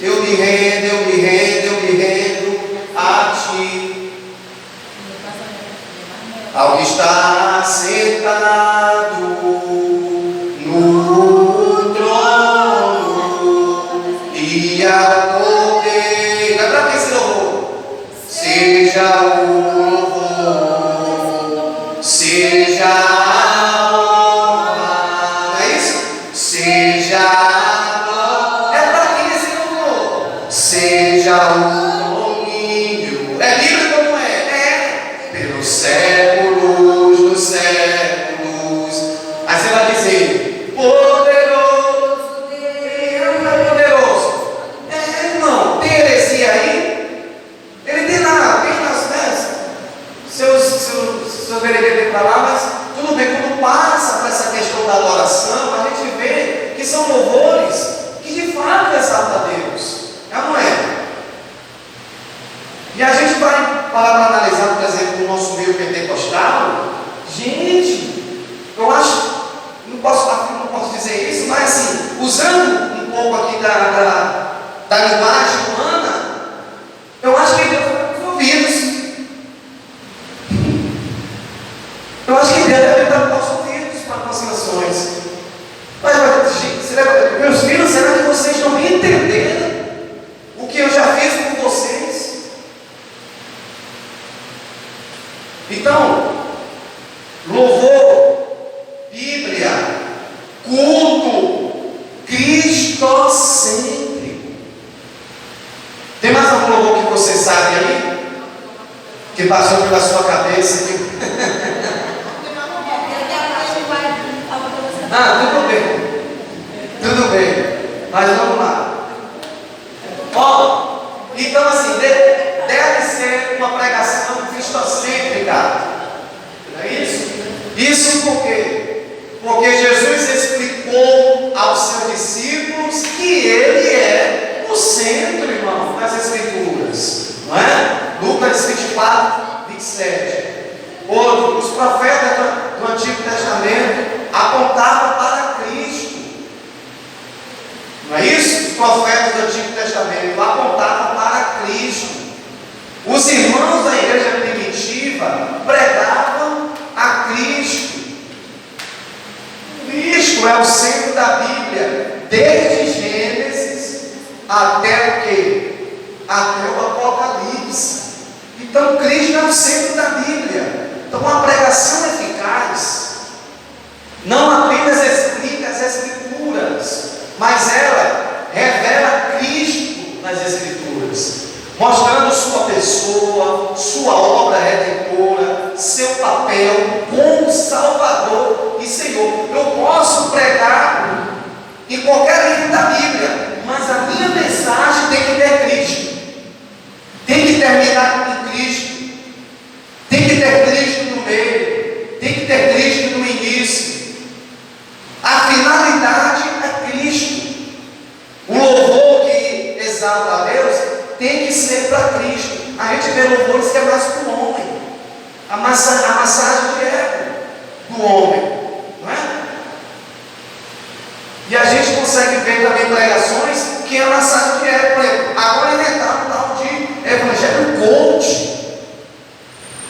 eu me rendo, eu me rendo, eu me rendo a ti, ao que está sentado no trono e ao poder. É para que esse louvor? Seja o louvor, seja a honra, não é isso? Seja a glória. É para que esse louvor? Seja o domínio. É bíblico ou não é? É. Pelos séculos dos séculos. Aí você vai dizer, poderoso Deus, é poderoso. Irmão, tem heresia aí? Ele tem lá, tem nas seus vereadores para lá, mas tudo bem, quando passa para essa questão da adoração, a gente vê que são louvores que de fato exaltam a Deus. É ou não é? E a gente vai parar para analisar, por exemplo, o nosso meio pentecostal. Gente, eu acho, não posso dizer isso, mas assim, usando um pouco aqui da linguagem humana, eu acho que Deus vai para os ouvidos. Eu acho que Deus deve estar para os ouvidos para as canções. Mas, meus filhos, será que vocês estão me entendendo o que eu já fiz com vocês? Então, louvor, Bíblia, culto, cristocêntrico. Tem mais algum louvor que você sabe aí? Que passou pela sua cabeça? Tudo bem. Tudo bem. Mas vamos lá. Ó, então assim, deve 7. Outro, os profetas do Antigo Testamento apontavam para Cristo. Não é isso? Os profetas do Antigo Testamento apontavam para Cristo. Os irmãos da igreja primitiva pregavam a Cristo. Cristo é o centro da Bíblia, desde Gênesis até o quê? Até o Apocalipse. Então Cristo é o centro da Bíblia. Então uma pregação eficaz não apenas explica as Escrituras, mas ela revela Cristo nas Escrituras, mostrando sua pessoa, sua obra redentora, seu papel como Salvador e Senhor. Eu posso pregar em qualquer livro da Bíblia, mas a minha mensagem tem que ter Cristo, tem que terminar com Cristo, tem que ter Cristo no meio, tem que ter Cristo no início. A finalidade é Cristo. O louvor que exalta a Deus tem que ser para Cristo. A gente vê louvores que é mais para o homem, a massagem de ego do homem, não é? E a gente consegue ver também pregações que é massagem de ego. Por exemplo, agora inventaram um tal de evangelho coach,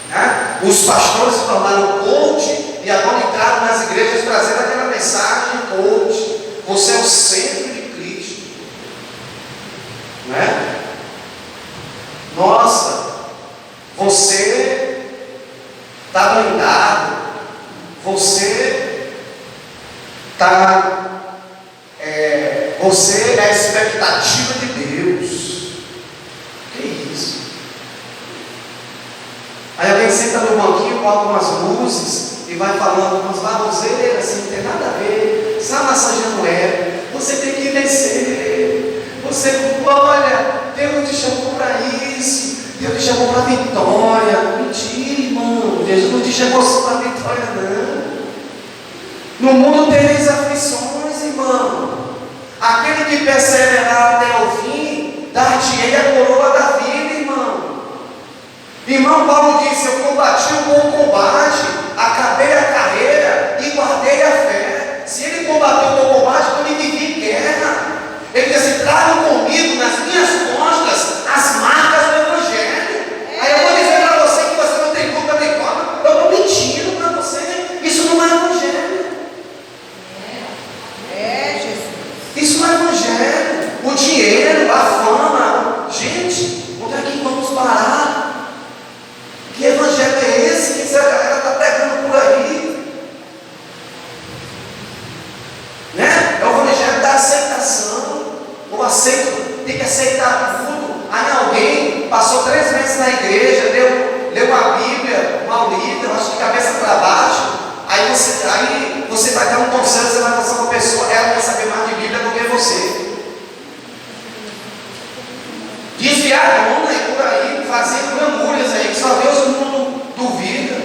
né? Os pastores se tornaram coach e agora entraram nas igrejas trazendo aquela mensagem coach. Você é o centro de Cristo, não é? Nossa, você está doidado, você é a expectativa de Deus. Que isso? Aí alguém senta no banquinho, coloca umas luzes e vai falando umas baboseiras assim, não tem nada a ver, está massageando ego. Você tem que vencer. Você, olha, Deus não te chamou para isso, Deus te chamou para vitória. Mentira, irmão, Deus não te chamou só para vitória, não. No mundo tereis aflições, irmão. Aquele que perseverar até o fim, dar-te-ei a coroa da vida, irmão. Irmão, Paulo disse: eu combati o bom combate, acabei a carreira e guardei a fé. Se ele combateu o bom combate, então ele vivia em guerra. Ele disse: tragam comigo nas minhas costas as marcas do Evangelho. Aí eu vou dizer para você que você não tem culpa nem culpa. Eu estou mentindo para você. Isso não é Evangelho. Isso não é Evangelho. O dinheiro, a fama. Gente, onde é que vamos parar? Que Evangelho é esse que essa galera está pregando por aí? Né? É o Evangelho da aceitação. Eu aceito, tem que aceitar tudo. Aí alguém passou 3 meses na igreja, leu uma Bíblia mal lida, eu acho que cabeça para baixo. Aí você vai dar um conselho, você vai passar uma pessoa, ela quer saber mais de Bíblia do que você. Desviadona e por aí, fazendo lamúrias aí, que só Deus no mundo duvida,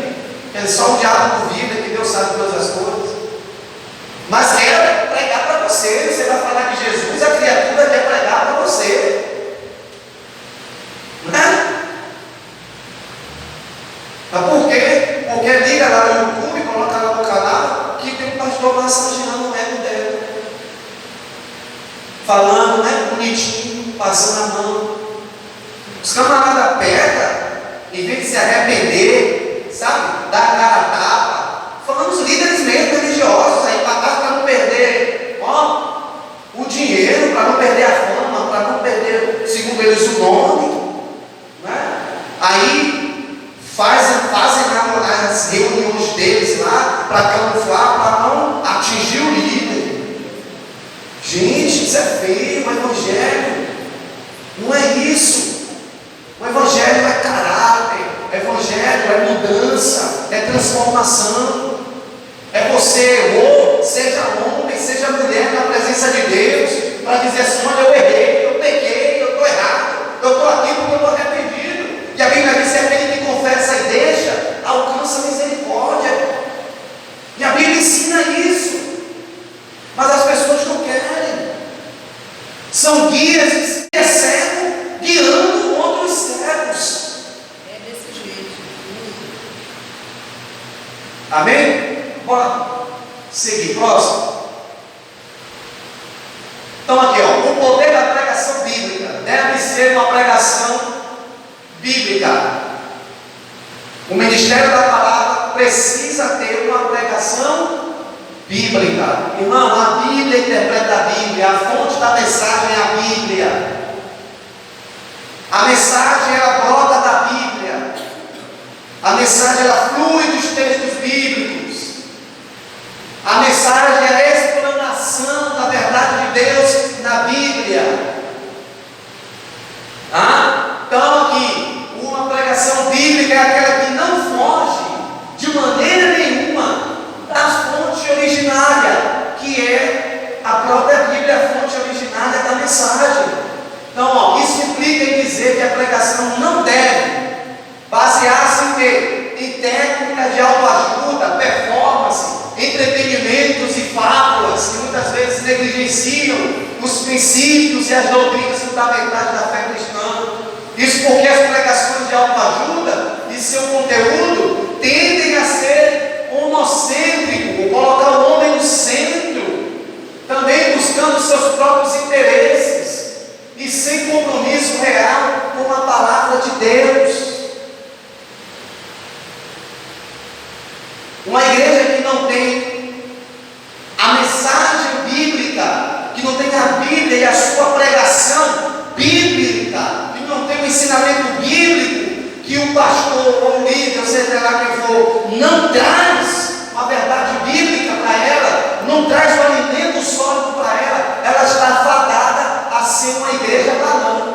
que só o diabo duvida, que Deus sabe todas as coisas. Mas quer pregar para você, você vai falar de Jesus, a criatura quer pregar para você. Não é? Mas por quê? Porque liga lá no YouTube, coloca lá no canal, que tem um pastor massageando o ego dela. Falando, né? Bonitinho, passando a mão. Os camaradas pegam, em vez de se arrepender, sabe? Dar a cara a tapa. Falando os líderes mesmo religiosos aí, para não perder, o dinheiro, para não perder a fama, para não perder, segundo eles, o nome. Né? Aí fazem as reuniões deles lá para camuflar, para não atingir o líder. Gente, isso é feio. O Evangelho não é isso. O Evangelho é caráter, o Evangelho é mudança, é transformação. É você errou, seja homem, seja mulher, na presença de Deus, para dizer assim: olha, eu errei, eu pequei, eu estou errado, eu estou aqui porque eu estou arrependido. E a Bíblia diz que aquele que confessa e deixa, alcança a misericórdia. E a Bíblia ensina isso, mas as pessoas não querem. São guias cegos guiando outros cegos. É desse jeito. Amém? Bora seguir. Próximo. Então aqui, ó, o poder da pregação bíblica deve ser uma pregação bíblica. O ministério da palavra precisa ter uma pregação bíblica. Irmão, a Bíblia interpreta a Bíblia, a fonte da mensagem é a Bíblia. A mensagem ela brota da Bíblia. A mensagem ela flui dos textos bíblicos. A mensagem é a explanação da verdade de Deus na Bíblia. Então aqui, uma pregação bíblica é aquela que não foge de maneira nenhuma da fonte originária, que é a própria Bíblia, a fonte originária da mensagem. Então, isso implica em dizer que a pregação não deve basear-se em quê? Em técnicas de autoajuda, performance, entretenimentos e fábulas que muitas vezes negligenciam os princípios e as doutrinas fundamentais da fé cristã. Isso porque as pregações de autoajuda e seu conteúdo tendem a ser homocêntrico, colocar o homem no centro, também buscando seus próprios interesses e sem compromisso real com a palavra de Deus. Uma igreja que não tem a mensagem bíblica, que não tem a Bíblia e a sua pregação bíblica, que não tem o ensinamento bíblico, que o pastor ou o líder, ou seja lá quem for, não traz a verdade bíblica para ela, não traz o alimento sólido para ela, ela está fadada a ser uma igreja balão.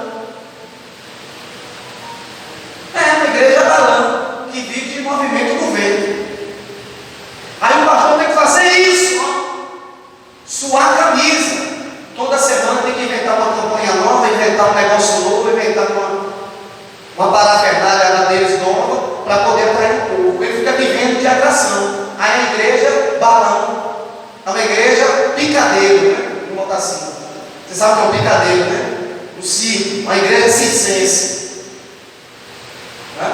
É uma igreja balão, que vive de movimento do vento. Aí o pastor tem que fazer isso, suar a camisa. Toda semana tem que inventar uma campanha nova, inventar um negócio novo, inventar uma parafernália deles nova, para poder atrair o povo. Ele fica vivendo de atração. Aí a igreja, balão. É uma igreja picadeiro, né? Vamos botar assim. Você sabe o que é um picadeiro, né? Um circo, uma igreja circense. Né?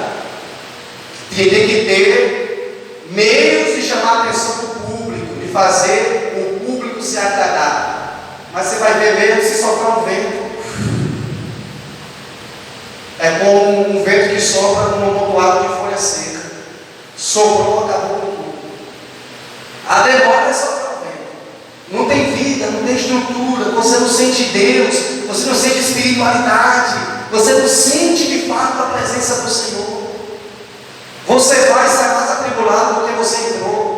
Tem que ter meios de chamar a atenção do público, de fazer o público se agradar. Mas você vai ver mesmo se soprar um vento. É como um vento que sopra num amontoado de folha seca. Soprou, acabou com tudo. A demora é soprar o vento. Não tem vida, não tem estrutura. Você não sente Deus, você não sente espiritualidade, você não sente de fato a presença do Senhor. Você vai sair mais atribulado do que você entrou.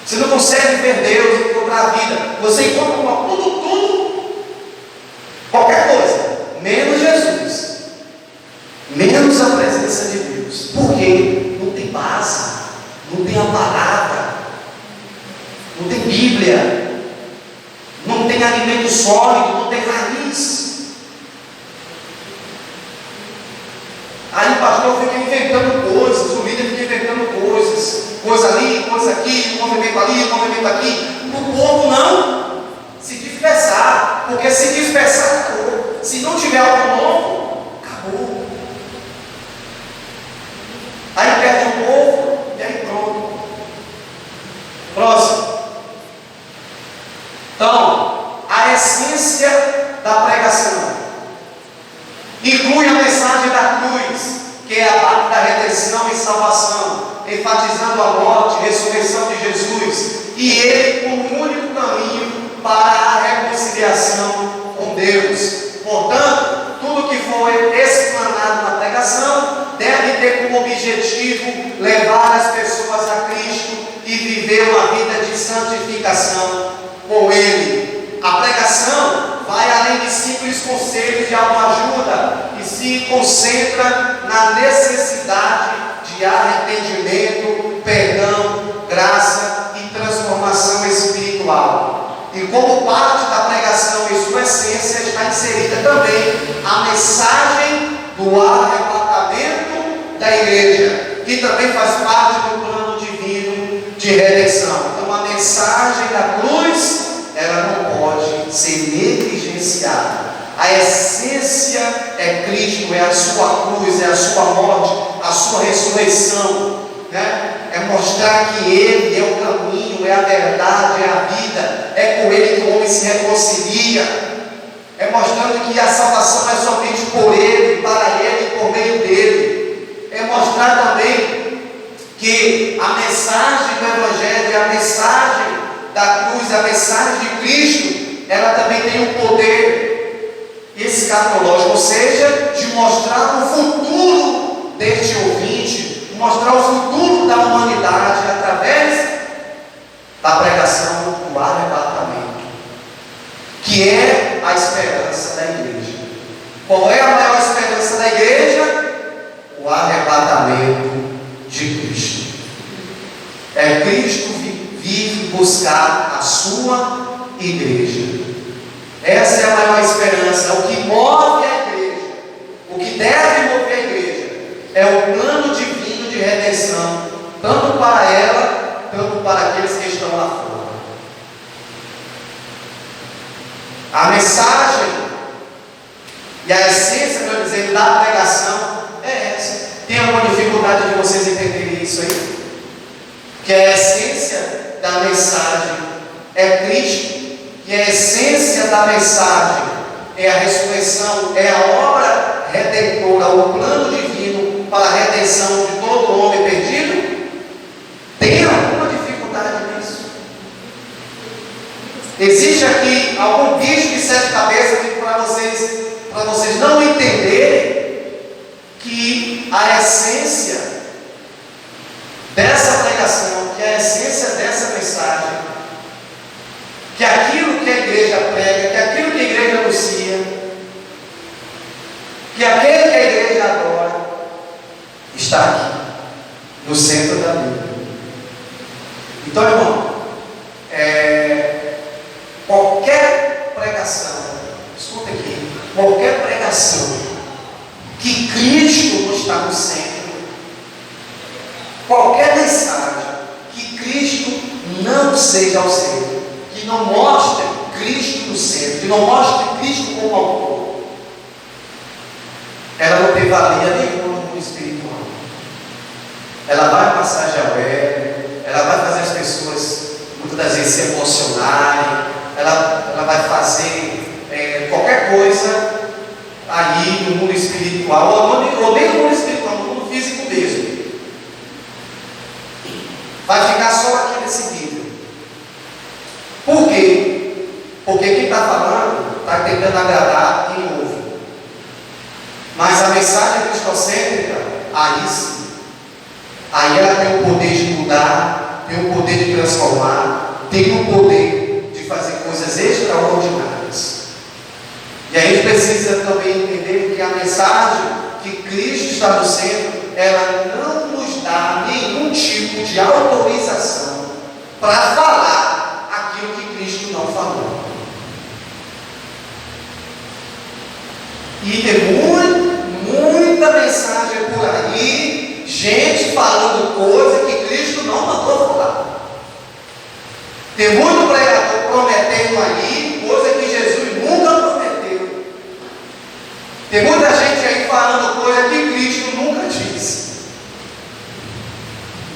Você não consegue ver Deus, encontrar a vida. Você encontra tudo, qualquer coisa, menos Jesus, menos a presença de Deus. Porque não tem base, não tem a palavra, não tem Bíblia, não tem alimento sólido, não tem raiz. Aí o pastor fica inventando coisas, o líder fica inventando coisas, coisa ali, coisa aqui, um movimento ali, um movimento aqui, para o povo não se dispersar, porque se dispersar, acabou. Se não tiver algo novo, acabou. Aí perde o povo e aí pronto. Próximo. Então, a essência da pregação inclui a mensagem da cruz, que é a parte da redenção e salvação, enfatizando a morte e ressurreição de Jesus, e ele como único caminho para a reconciliação com Deus. Portanto, tudo que foi explanado na pregação deve ter como objetivo levar as pessoas a Cristo e viver uma vida de santificação com Ele. A pregação vai além de simples conselhos de autoajuda e se concentra na necessidade de arrependimento, perdão, graça e transformação espiritual. E como parte da pregação em sua essência está inserida também a mensagem do arrebatamento da igreja, que também faz parte do plano divino de redenção. Então a mensagem da cruz, ela não pode ser negligenciada. A essência é Cristo, é a sua cruz, é a sua morte, a sua ressurreição. né? É mostrar que Ele é o caminho, é a verdade, é a vida, é com Ele que o homem se reconcilia. É mostrando que a salvação é somente por Ele, para Ele e por meio dEle. É mostrar também que a mensagem do Evangelho, a mensagem da cruz, a mensagem de Cristo, ela também tem um poder escatológico, ou seja, de mostrar o futuro deste ouvinte, mostrar o futuro da humanidade através da pregação do arrebatamento, que é a esperança da igreja. Qual é a maior esperança da igreja? O arrebatamento de Cristo. É Cristo vir buscar a sua igreja. Essa é a maior esperança. O que move a igreja, o que deve mover a igreja, é o plano divino de redenção, tanto para ela, tanto para aqueles que estão lá fora. A mensagem e a essência, melhor dizendo, da pregação é essa. Tem alguma dificuldade de vocês entenderem isso aí? Que a essência da mensagem é Cristo, e a essência da mensagem é a ressurreição, é a obra redentora, o plano divino para a redenção de todo homem perdido. Tem alguma dificuldade nisso? Existe aqui algum bicho de 7 cabeças que para vocês não entenderem que a essência dessa pregação, que a essência dessa mensagem, que aquilo que a igreja prega, que aquilo que a igreja anuncia, que aquele que a igreja adora, está aqui, no centro da Bíblia. Então, irmão, qualquer pregação, escuta aqui, qualquer pregação que Cristo não está no centro, qualquer mensagem que Cristo não seja ao centro, que não mostre Cristo no centro, que não mostre Cristo como autor, ela não tem valia nenhuma no espiritual. Ela vai massagear o ego, ela vai fazer as pessoas muitas das vezes se emocionarem, ela vai fazer qualquer coisa ali no mundo espiritual, ou nem no mundo espiritual, no mundo físico mesmo. Vai ficar só aqui nesse nível. Por quê? Porque quem está falando está tentando agradar quem ouve. Mas a mensagem cristocêntrica, aí sim, aí ela tem o poder de mudar, tem o poder de transformar, tem o poder de fazer coisas extraordinárias. E a gente precisa também entender que a mensagem que Cristo está no centro, ela não nos dá nenhum tipo de autorização para falar aquilo que Cristo não falou. E tem muita mensagem por aí, gente falando coisa que Cristo não mandou falar. Tem muito pregador prometendo aí coisa que Jesus nunca prometeu. Tem muita gente aí falando coisa que Cristo nunca disse.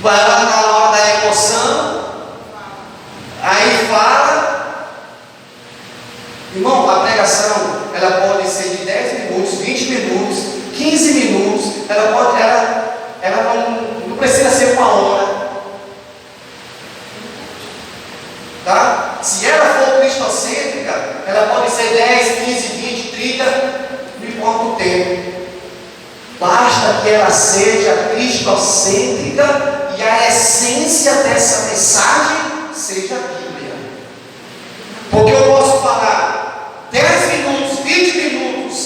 Vai lá na hora da emoção, aí fala. Irmão, a pregação, ela pode ser de 10 minutos, 20 minutos, 15 minutos, ela não precisa ser 1 hora. Tá? Se ela for cristocêntrica, ela pode ser 10, 15, 20, 30, não importa o tempo. Basta que ela seja cristocêntrica e a essência dessa mensagem seja a Bíblia. Porque eu posso falar 10 minutos, 20 minutos,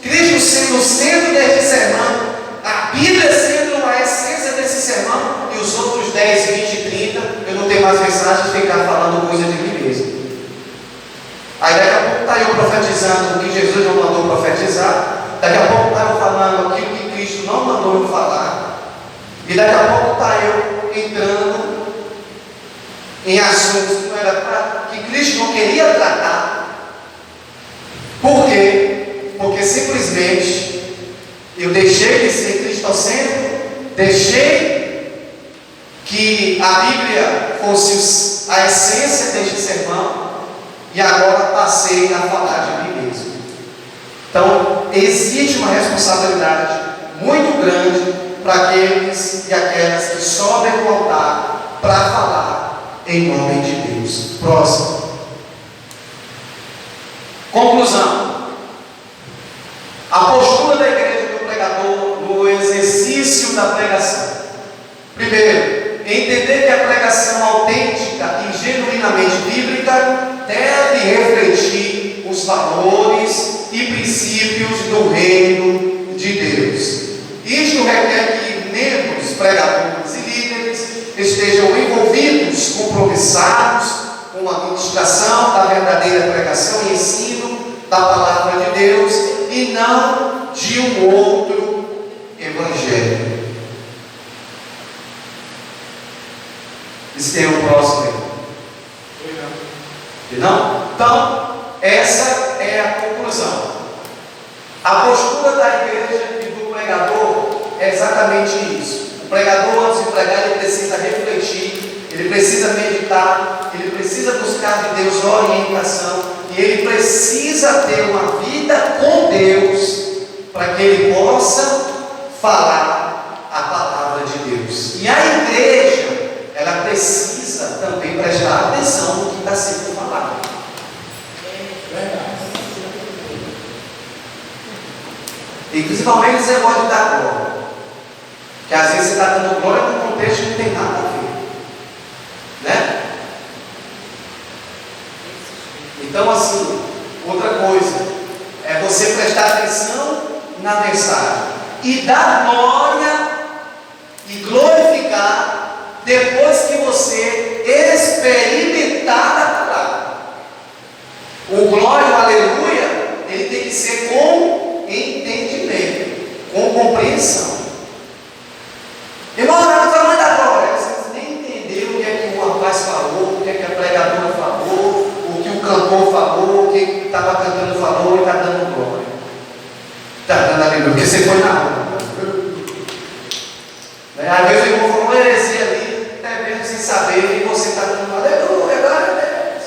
Cristo sendo o centro desse sermão, a Bíblia sendo a essência desse sermão, e os outros 10, 20, 30, eu não tenho mais mensagem de ficar falando coisa de mim mesmo. Aí daqui a pouco está eu profetizando o que Jesus não mandou profetizar, daqui a pouco está eu falando aquilo que Cristo não mandou eu falar, e daqui a pouco está eu entrando em assuntos que não era que Cristo não queria tratar. Por quê? Porque simplesmente eu deixei de ser cristocêntrico, deixei que a Bíblia fosse a essência deste sermão e agora passei a falar de mim mesmo. Então, existe uma responsabilidade muito grande para aqueles e aquelas que sobem do altar para falar em nome de Deus. Próximo. Conclusão. A postura da igreja do pregador no exercício da pregação. Primeiro, entender que a pregação autêntica e genuinamente bíblica deve refletir os valores e princípios do reino de Deus. Isto requer que membros, pregadores e líderes estejam envolvidos, compromissados com a ministração da verdadeira pregação e ensino da palavra de Deus e não de um outro evangelho. Isso tem um próximo aí. Não? Então, essa é a conclusão. A postura da igreja e do pregador é exatamente isso. O pregador, antes de pregar, ele precisa refletir, ele precisa meditar, ele precisa buscar de Deus orientação e ele precisa ter uma vida com Deus para que ele possa falar a palavra de Deus. E a igreja, ela precisa também prestar atenção no que está sendo falado. E principalmente esse negócio de dar glória. Que às vezes você está dando glória num contexto que não tem nada a ver. Né? Então, assim, outra coisa é você prestar atenção na mensagem e dar glória e glorificar depois que você experimentar a palavra. O glória, o aleluia, ele tem que ser com entendimento, com compreensão. Irmão, não está mais da glória. Vocês nem entenderam o que é que o rapaz falou, o que é que a pregadora falou, o que o cantor falou, o que estava cantando falou e está dando glória. Está dando aleluia, porque você foi na rua. Às vezes o irmão falou uma heresia ali, até mesmo sem saber, e você está dando aleluia, glória a Deus.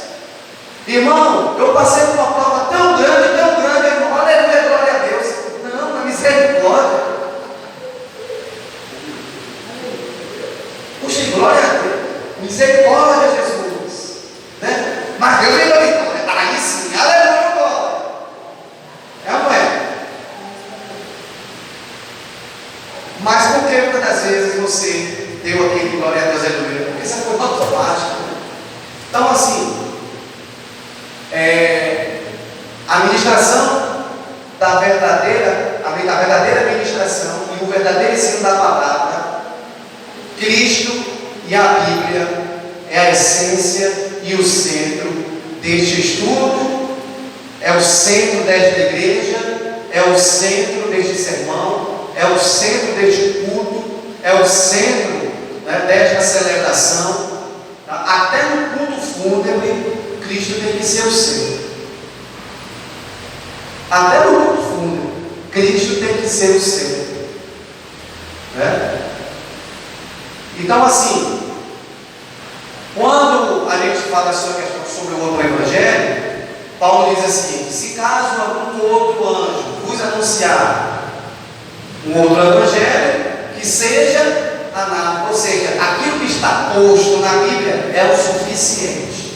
Irmão, eu passei por uma prova tão grande, irmão, aleluia, glória a Deus. Não, a misericórdia. Puxa, glória a Deus. Misericórdia, Jesus. Né? Mas Deus me deu vitória. Aí sim, aleluia, glória. É ou não é? Mas por que muitas das vezes você deu aquele glória a Deus, aleluia? Porque isso foi automático. Então, assim, a ministração da verdadeira, a verdadeira ministração e o verdadeiro ensino da palavra, Cristo e a Bíblia é a essência e o centro deste estudo, é o centro desta igreja, é o centro deste sermão, é o centro deste culto, é o centro, né, desta celebração. Até no culto fúnebre, Cristo tem que ser o centro. Até no culto fúnebre, Cristo tem que ser o centro. Né? Então, assim, quando a gente fala sobre a questão sobre o outro evangelho, Paulo diz assim: se caso algum outro anjo vos anunciar um outro evangelho, que seja anátema, ou seja, aquilo que está posto na Bíblia é o suficiente.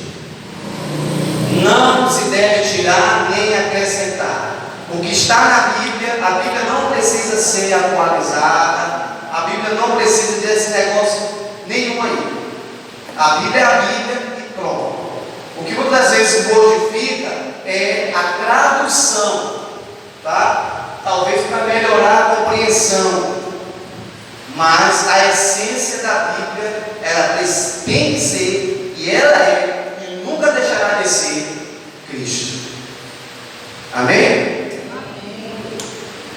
Não se deve tirar nem acrescentar. O que está na Bíblia, a Bíblia não precisa ser atualizada, a Bíblia não precisa desse negócio nenhum aí. A Bíblia é a Bíblia e pronto. O que muitas vezes modifica é a tradução, tá? Talvez para melhorar a compreensão, mas a essência da Bíblia, ela tem que ser, e ela é, e nunca deixará de ser, Cristo. Amém?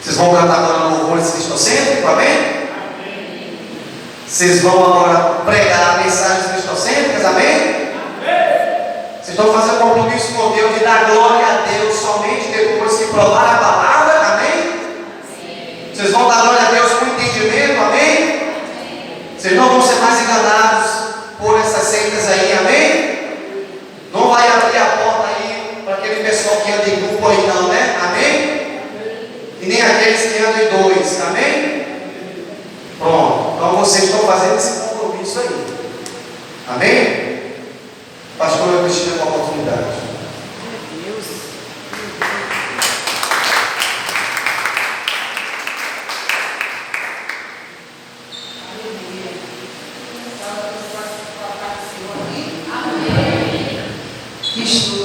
Vocês vão cantar agora no louvor cristocêntrico, amém? Vocês vão agora pregar mensagens cristocêntricas, amém? Vocês estão fazendo compromisso com Deus de dar glória a Deus somente depois que provar a palavra, amém? Vocês vão dar glória a Deus com entendimento, amém? Vocês não vão ser mais enganados seitas aí, amém? Não vai abrir a porta aí para aquele pessoal que anda em grupo aí não, né? Amém? E nem aqueles que andam em dois, amém? Pronto, então vocês estão fazendo esse compromisso aí, amém? Pastor, eu preciso ter uma oportunidade. Estudo.